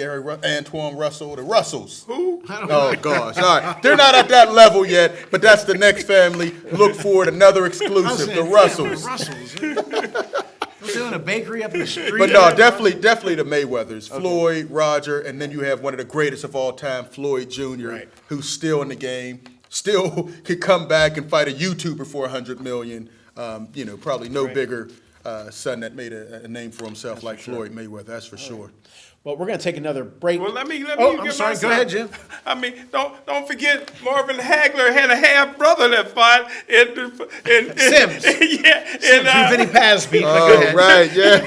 Antoine Russell, the Russells. Who? Oh, gosh. All right. They're not at that level yet, but that's the next family. Look for it, another exclusive, the Russells. Was it in a bakery up in the street? But no, definitely the Mayweathers. Floyd, Roger, and then you have one of the greatest of all time, Floyd Jr., Right. who's still in the game, still could come back and fight a YouTuber for $100 million. Probably no bigger son that made a name for himself like Floyd Mayweather. That's for sure. Well, we're going to take another break. Well, let me Oh, I'm get sorry. myself- Go ahead, Jim. I mean, don't forget Marvin Hagler had a half brother that fought in Sims. yeah, Who Vinny Paz beat. But go Oh, ahead. right, yeah.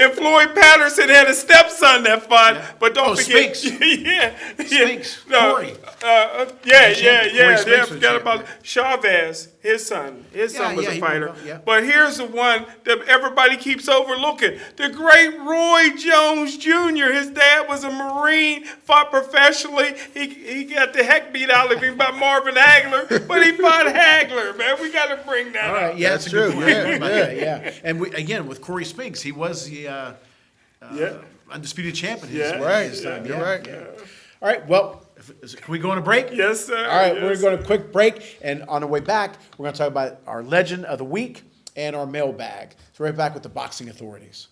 and Floyd Patterson had a stepson that fought. But don't Oh, forget, Spinks. Spinks. No, Corey. yeah. Corey Yeah, Spinks was forgot champ. about Chavez. His son was yeah, a he fighter. was, yeah. But here's the one that everybody keeps overlooking: the great Roy Jones Jr. His dad was a Marine, fought professionally. He got the heck beat out of him by Marvin Hagler, but he fought Hagler. Man, we got to bring that All up. right, yeah, that's, That's a good true. point. Yeah, About yeah. that, yeah. And again, with Corey Spinks, he was the undisputed champion. Yeah. Right. time. You're Yeah, right. yeah. All right, well, can we go on a break? Yes, sir. All right, we're Yes, going to go on a quick break, and on the way back, we're going to talk about our legend of the week and our mailbag. So right back with the boxing authorities.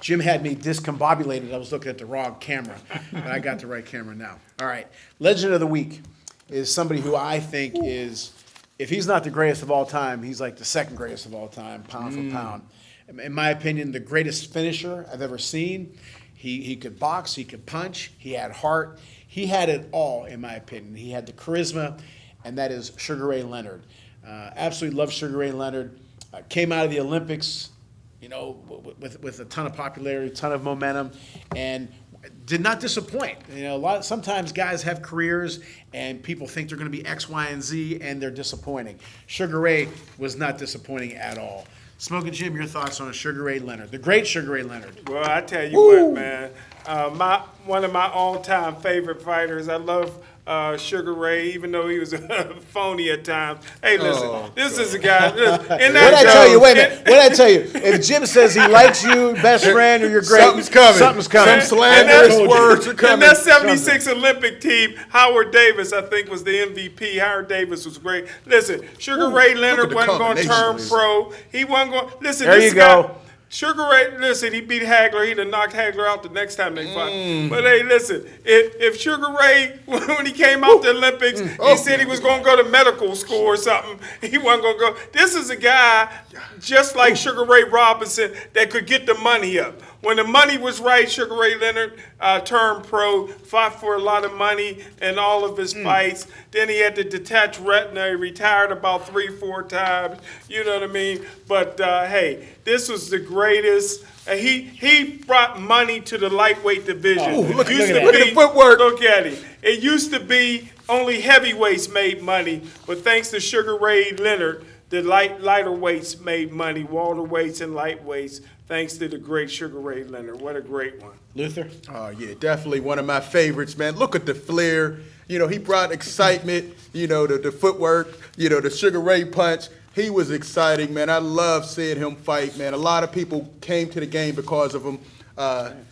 Jim had me discombobulated. I was looking at the wrong camera, but I got the right camera now. All right. Legend of the week is somebody who I think is, if he's not the greatest of all time, he's like the second greatest of all time, pound for pound. In my opinion, the greatest finisher I've ever seen. He could box, he could punch, he had heart. He had it all, in my opinion. He had the charisma, and that is Sugar Ray Leonard. Absolutely love Sugar Ray Leonard. Came out of the Olympics, with a ton of popularity, ton of momentum. And did not disappoint. You know, sometimes guys have careers and people think they're going to be X, Y, and Z, and they're disappointing. Sugar Ray was not disappointing at all. Smoking Jim, your thoughts on Sugar Ray Leonard, the great Sugar Ray Leonard? Well, I tell you what, man. One of my all-time favorite fighters. I love Sugar Ray, even though he was phony at times. Hey, listen, this is a guy. What did I tell you? Wait a minute. What did I tell you? If Jim says he likes you, best friend, or you're great, Something's coming. Something's coming. Some slanderous words are coming. And that 76 Olympic team, Howard Davis, I think, was the MVP. Howard Davis was great. Listen, Sugar Ray Leonard the wasn't going to turn combinations. pro. He wasn't going. Listen, There this you guy. go. Sugar Ray, listen, he beat Hagler. He'd have knocked Hagler out the next time they fought. But hey, listen, if Sugar Ray, when he came out the Olympics, he said he was going to go to medical school or something. He wasn't going to go. This is a guy, just like Sugar Ray Robinson, that could get the money up. When the money was right, Sugar Ray Leonard turned pro, fought for a lot of money in all of his fights. Then he had the detached retina. He retired about 3-4 times. You know what I mean? But hey, this was the greatest. He brought money to the lightweight division. Oh, look Used at to that. Look at be- the footwork. Look at him. It used to be only heavyweights made money, but thanks to Sugar Ray Leonard, the lighter weights made money, welterweights and lightweights, thanks to the great Sugar Ray Leonard. What a great one. Luther? Oh, yeah, definitely one of my favorites, man. Look at the flair. You know, he brought excitement, you know, the footwork, you know, the Sugar Ray punch. He was exciting, man. I love seeing him fight, man. A lot of people came to the game because of him.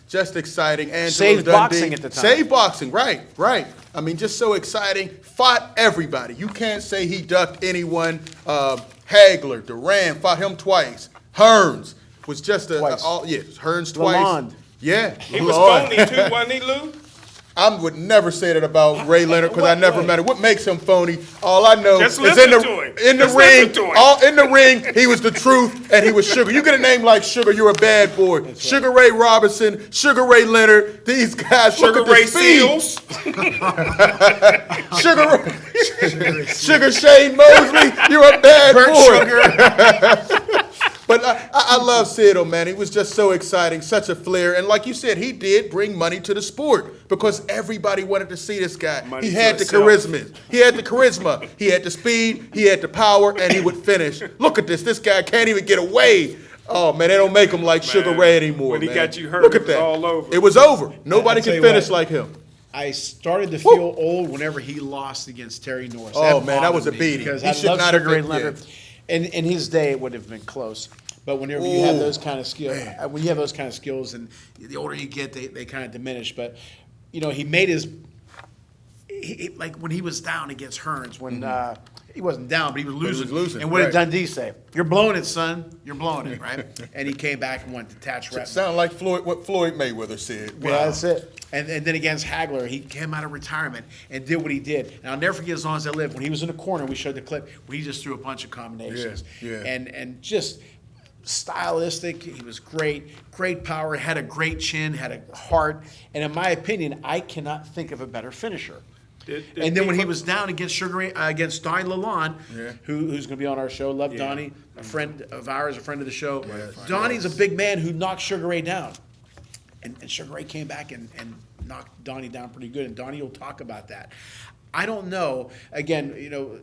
Just exciting. Angelo Saved Dundee. boxing at the time. Saved boxing, right. I mean, just so exciting. Fought everybody. You can't say he ducked anyone. Hagler, Duran, fought him twice. Hearns was just Twice. Hearns twice. Lalonde. Yeah. He was Lalonde. phony too, wasn't he, Lou? I would never say that about Ray Leonard because I never met him. What makes him phony? All I know Just is listen to him. in the Just ring, listen to him. all in the ring, he was the truth and he was Sugar. You get a name like Sugar, you're a bad boy. Sugar Ray Robinson, Sugar Ray Leonard, these guys. Sugar look at Ray the speed. Seals. Sugar Shane Mosley, you're a bad boy. Sugar. But I love Cito, man. He was just so exciting, such a flair. And like you said, he did bring money to the sport because everybody wanted to see this guy. Money He to had the himself. charisma. He had the charisma. He had the speed. He had the power, and he would finish. Look at this. This guy can't even get away. Oh, man, they don't make him like Sugar Ray anymore, when he man. got you hurt, Look it at was that. all over. It was over. Nobody I'll tell could you finish what. like him. I started to feel old whenever he lost against Terry Norris. Oh, man, that was bothered a me beating. Because He I should love not have Sugar Ray been- Leonard. In his day, it would have been close. But whenever you have those kind of skills, when you have those kind of skills, and the older you get, they kind of diminish. But you know, he made his like when he was down against Hearns, when he wasn't down, but he was losing. losing, And what did right. Dundee say? "You're blowing it, son. You're blowing it, right?" And he came back and won detached retina. Sound like what Floyd Mayweather said. Yeah, that's it. And then against Hagler, he came out of retirement and did what he did. And I'll never forget as long as I live, when he was in the corner, we showed the clip where he just threw a bunch of combinations. Yeah. And just stylistic, he was great power, had a great chin, had a heart. And in my opinion, I cannot think of a better finisher. Did And then when he people- was down against against Donnie Lalonde, who's going to be on our show, love Donnie, a friend of ours, a friend of the show. Donnie's a big man who knocked Sugar Ray down. And Sugar Ray came back and knocked Donnie down pretty good, and Donnie will talk about that. I don't know. Again, you know,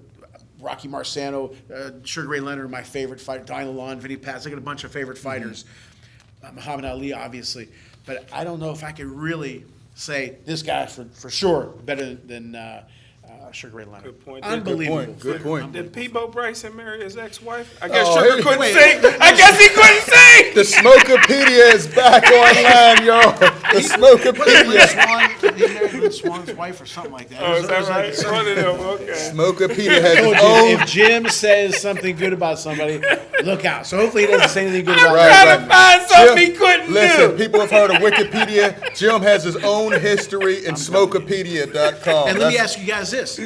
Rocky Marciano, Sugar Ray Leonard, my favorite fighter, Donnie Lalonde, Vinny Paz. I got a bunch of favorite fighters. Muhammad Ali, obviously. But I don't know if I could really say this guy for sure better than Sugar Ray Leonard. Good point. Unbelievable. Good point. Did Peebo Bryson marry his ex-wife? I guess Oh, Sugar hey, couldn't wait. sing. I guess he couldn't sing. The Smokopedia is back online, y'all. The Smokopedia. He married Lynn Swan's wife or something like that. Oh, is that right? One of them. Okay. Smokopedia has Told his you, own. if Jim says something good about somebody, look out. So hopefully he doesn't say anything good about Right, me. Trying to find something he couldn't Listen, do. people have heard of Wikipedia. Jim has his own history in Smokopedia.com. And let me That's- ask you guys this.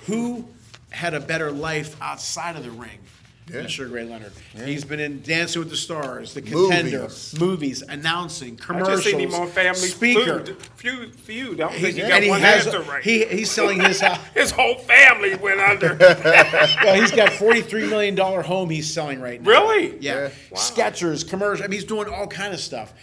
Who had a better life outside of the ring than SugarRay Leonard? He's been in Dancing with the Stars, The Contender, movies, announcing, I commercials, just seen him on Family speaker. Feud. I don't think he got And he one has answer right. he's selling his house. His whole family went under. Well, he's got $43 million home he's selling right now. Really? Yeah. Wow. Skechers, commercial. I mean, he's doing all kind of stuff.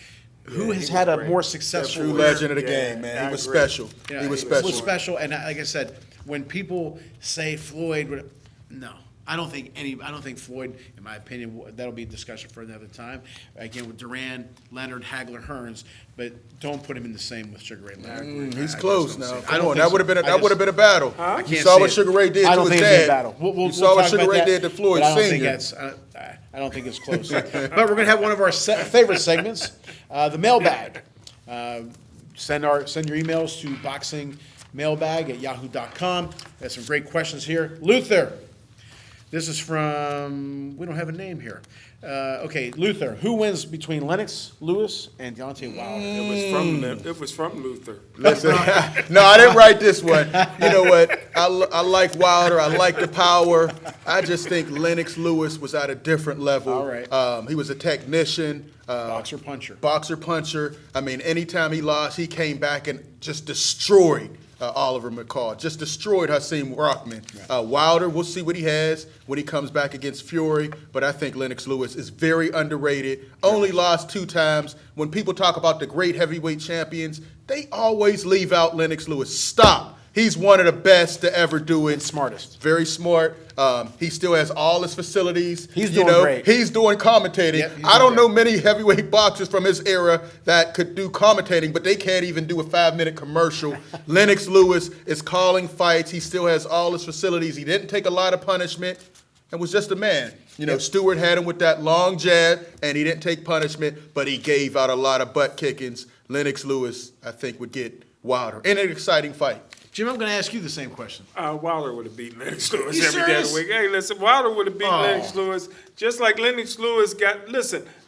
who has he had was a great. more successful True career? legend of the Yeah, game, man. I He was agree. special. You know, He was It special. was special, and like I said, when people say Floyd, no, I don't think Floyd, in my opinion, that'll be a discussion for another time. Again, with Duran, Leonard, Hagler, Hearns, but don't put him in the same with Sugar Ray Leonard. He's I close just don't now. see it. I Come don't on, think that would have so. been I just- a battle. I You can't saw see what it. Sugar Ray did I to don't his think it's a dad. battle. You saw what talk Sugar about Ray that, did to Floyd but I don't think Sr. that's. I don't think it's close. But we're going to have one of our favorite segments, the mailbag. Send your emails to boxingmailbag@yahoo.com. There's some great questions here. Luther, this is from, we don't have a name here. Okay, Luther, who wins between Lennox Lewis and Deontay Wilder? It was from Luther. Listen, no, I didn't write this one. You know what? I like Wilder. I like the power. I just think Lennox Lewis was at a different level. All right. He was a technician. Boxer puncher. Boxer puncher. I mean, anytime he lost, he came back and just destroyed Oliver McCall. Just destroyed Hasim Rockman. Wilder, we'll see what he has when he comes back against Fury, but I think Lennox Lewis is very underrated. Only lost 2 times. When people talk about the great heavyweight champions, they always leave out Lennox Lewis. Stop. He's one of the best to ever do it. Smartest. Very smart. He still has all his facilities. He's You doing know, great. He's doing commentating. Yep, he's I don't doing know many heavyweight boxers from his era that could do commentating, but they can't even do a 5-minute commercial. Lennox Lewis is calling fights. He still has all his facilities. He didn't take a lot of punishment and was just a man. You know, Stewart had him with that long jab, and he didn't take punishment, but he gave out a lot of butt kickings. Lennox Lewis, I think, would get Wilder in an exciting fight. Jim, I'm going to ask you the same question. Wilder would have beat Lennox Lewis You every day of serious? the week. Hey, listen, Wilder would have beat Oh. Lennox Lewis, just like Lennox Lewis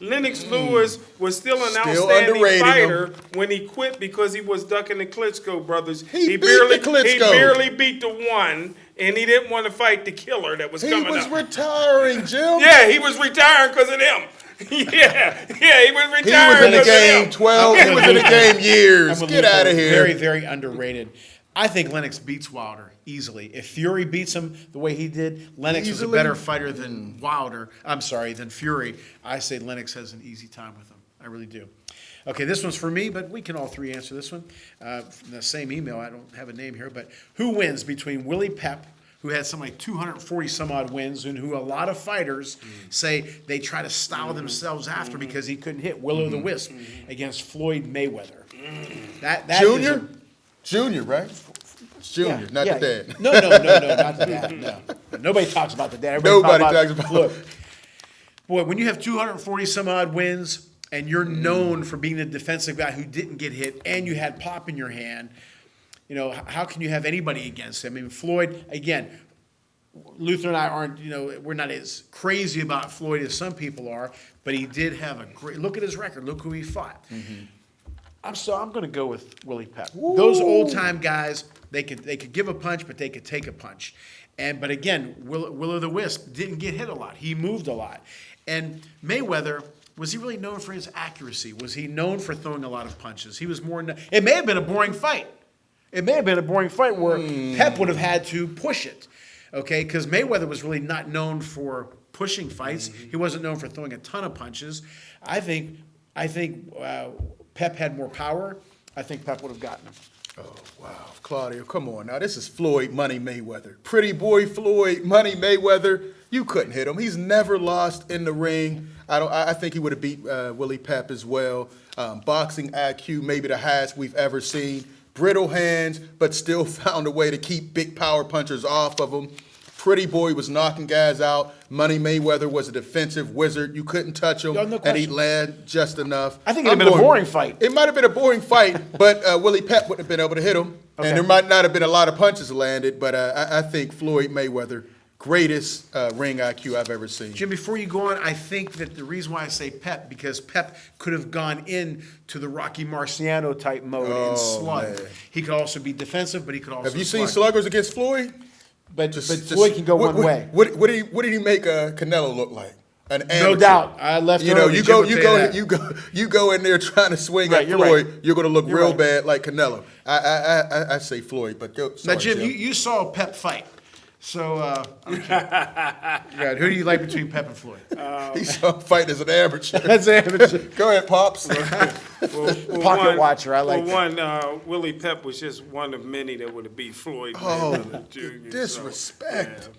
Lennox Lewis was still an Still outstanding underrating fighter him. when he quit because he was ducking the Klitschko brothers. He beat the Klitschko. He barely beat the one, and he didn't want to fight the killer that was He coming was up. retiring, Jim. Yeah, he was retiring because of them. yeah, he was He was retiring in the because game of them. 12. He was in the game years. I'm a Get Luther. out of here. Very, very underrated. I think Lennox beats Wilder easily. If Fury beats him the way he did, Lennox was a Easily? better fighter than than Fury. I say Lennox has an easy time with him. I really do. Okay, this one's for me, but we can all three answer this one. From the same email, I don't have a name here, but who wins between Willie Pep, who had something like 240 some odd wins, and who a lot of fighters say they try to style themselves after because he couldn't hit Will-O-the-Wisp against Floyd Mayweather. That is Junior? a- Junior, right? It's Junior, not the dad. No, not the dad. No, nobody talks about the dad. Everybody Nobody talks talks about about- Floyd. Boy, when you have 240 some odd wins and you're known for being the defensive guy who didn't get hit, and you had pop in your hand, you know, how can you have anybody against him? I mean, Floyd, again, Luther and I aren't, you know, we're not as crazy about Floyd as some people are, but he did have a great, look at his record, look who he fought. I'm going to go with Willie Pep. Those old time guys, they could give a punch, but they could take a punch. But again, Will-O-the-Wisp didn't get hit a lot. He moved a lot. And Mayweather, was he really known for his accuracy? Was he known for throwing a lot of punches? He was more. It may have been a boring fight. It may have been a boring fight where Pep would have had to push it, okay? Because Mayweather was really not known for pushing fights. He wasn't known for throwing a ton of punches. I think Pep had more power. I think Pep would have gotten him. Oh, wow. Claudio, come on now. This is Floyd Money Mayweather. Pretty boy Floyd Money Mayweather. You couldn't hit him. He's never lost in the ring. I think he would have beat Willie Pep as well. Boxing IQ, maybe the highest we've ever seen. Brittle hands, but still found a way to keep big power punchers off of him. Pretty boy was knocking guys out. Money Mayweather was a defensive wizard. You couldn't touch him, No and question. he'd land just enough. I think it'd have been a boring fight. It might have been a boring fight, but Willie Pep wouldn't have been able to hit him. Okay. And there might not have been a lot of punches landed, but I think Floyd Mayweather, greatest ring IQ I've ever seen. Jim, before you go on, I think that the reason why I say Pep, because Pep could have gone in to the Rocky Marciano type mode and slug. man. He could also be defensive, but he could also Have you seen slug. sluggers against Floyd? But Floyd can go one way. What did he make Canelo look like? An amateur. No doubt. I left You know, early. you Jim go, will you tell go, you go in there trying to swing Right, at you're Floyd. right. You're going to look You're real right. bad like Canelo. I say Floyd, but go. Now, Sorry, Jim, you saw Pep fight. So, who do you like between Pep and Floyd? He's fighting as an amateur. That's amateur. Go ahead, Pops. Pocket watcher, I like that. Willie Pep was just one of many that would have beat Floyd Mayweather Jr. Disrespect. So,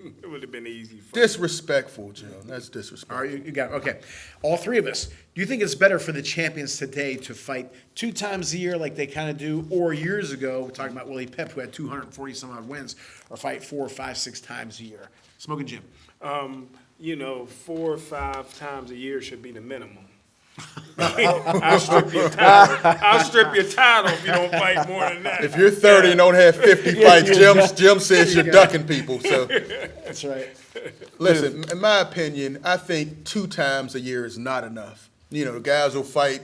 yeah, it would have been easy for Disrespectful, Joe. That's disrespectful. All right, you got it. Okay. All three of us. Do you think it's better for the champions today to fight 2 times a year like they kind of do, or years ago, we're talking about Willie Pep, who had 240 some odd wins, or fight 4, 5, 6 times a year? Smoking Jim. 4 or 5 times a year should be the minimum. I'll strip your title. I'll strip your title if you don't fight more than that. If you're 30 and don't have 50 fights, Jim says you're ducking people. So That's right. listen, in my opinion, I think 2 times a year is not enough. The guys will fight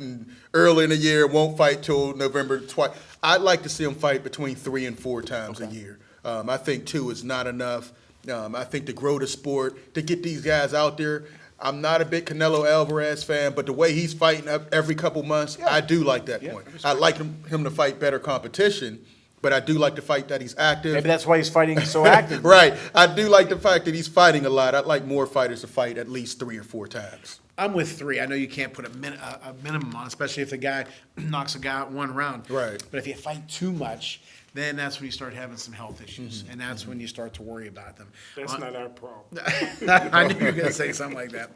early in the year, won't fight till November twice. I'd like to see them fight between 3 and 4 times a year. I think 2 is not enough. I think to grow the sport, to get these guys out there. I'm not a big Canelo Alvarez fan, but the way he's fighting up every couple months, I do like that point. I'd like him to fight better competition, but I do like the fight that he's active. Maybe that's why he's fighting so active. Right. I do like the fact that he's fighting a lot. I'd like more fighters to fight at least 3 or 4 times. I'm with 3. I know you can't put a minimum on, especially if the guy knocks a guy out 1 round. Right. But if you fight too much, then that's when you start having some health issues, and that's when you start to worry about them. That's not our problem. I knew you were going to say something like that.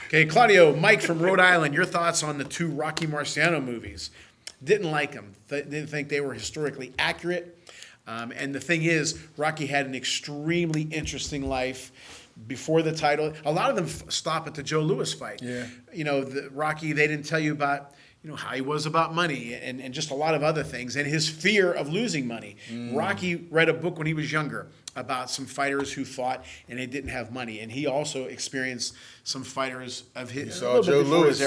Okay, Claudio, Mike from Rhode Island, your thoughts on the 2 Rocky Marciano movies? Didn't like them. Didn't think they were historically accurate. And the thing is, Rocky had an extremely interesting life before the title. A lot of them stop at the Joe Louis fight. Yeah. Rocky, they didn't tell you about how he was about money and just a lot of other things, and his fear of losing money. Rocky read a book when he was younger about some fighters who fought and they didn't have money, and he also experienced some fighters of his. saw Joe Louis.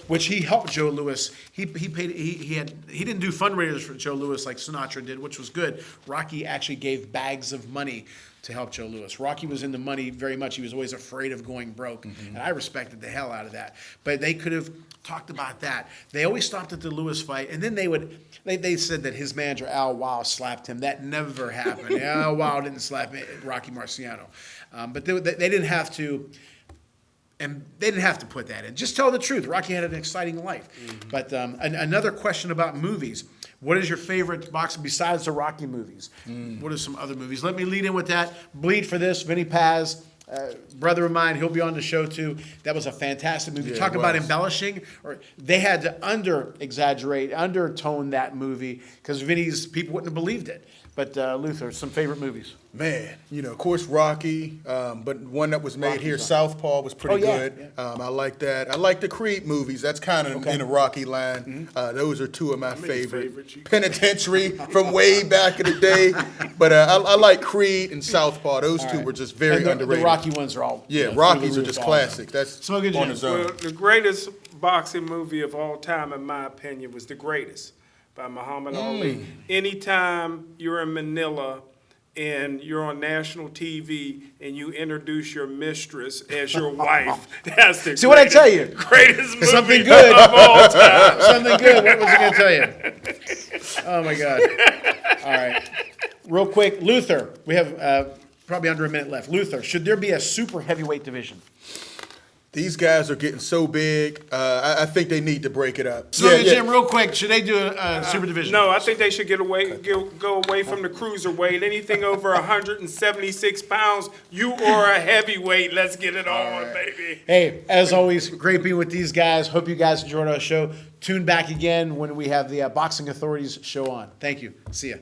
Which he helped Joe Louis. He didn't do fundraisers for Joe Louis like Sinatra did, which was good. Rocky actually gave bags of money to help Joe Louis. Rocky was into money very much. He was always afraid of going broke, and I respected the hell out of that. But they could have talked about that. They always stopped at the Louis fight, and then they said that his manager Al Wow slapped him. That never happened. Al Wow didn't slap Rocky Marciano, but they didn't have to. And they didn't have to put that in. Just tell the truth. Rocky had an exciting life. But another question about movies. What is your favorite boxer besides the Rocky movies? What are some other movies? Let me lead in with that. Bleed for This, Vinny Paz, brother of mine, he'll be on the show too. That was a fantastic movie. Yeah, Talk about embellishing. They had to under-exaggerate, undertone that movie because Vinny's people wouldn't have believed it. But Luther, some favorite movies. Man, of course, Rocky, but one that was made Rocky's here, on. Southpaw, was pretty good. Yeah. I like that. I like the Creed movies. That's kind of in the Rocky line. Those are 2 of my favorite. Penitentiary from way back in the day. But I like Creed and Southpaw. Those 2 were just very And underrated. the Rocky ones are all Rockies through are the just roof classic. That's Smoking on Jim. its own. Well, the greatest boxing movie of all time, in my opinion, was The Greatest by Muhammad Ali. Anytime you're in Manila and you're on national TV and you introduce your mistress as your wife, that's the See what I tell you? greatest movie Something good. of all time. Something good. What was I going to tell you? Oh, my God. All right. Real quick, Luther. We have probably under a minute left. Luther, should there be a super heavyweight division? These guys are getting so big. I think they need to break it up. Smoking Jim, real quick, should they do a super division? No, I think they should go away from the cruiserweight. Anything over 176 pounds, you are a heavyweight. Let's get it on, baby. Hey, as always, great being with these guys. Hope you guys enjoyed our show. Tune back again when we have the Boxing Authorities show on. Thank you. See ya.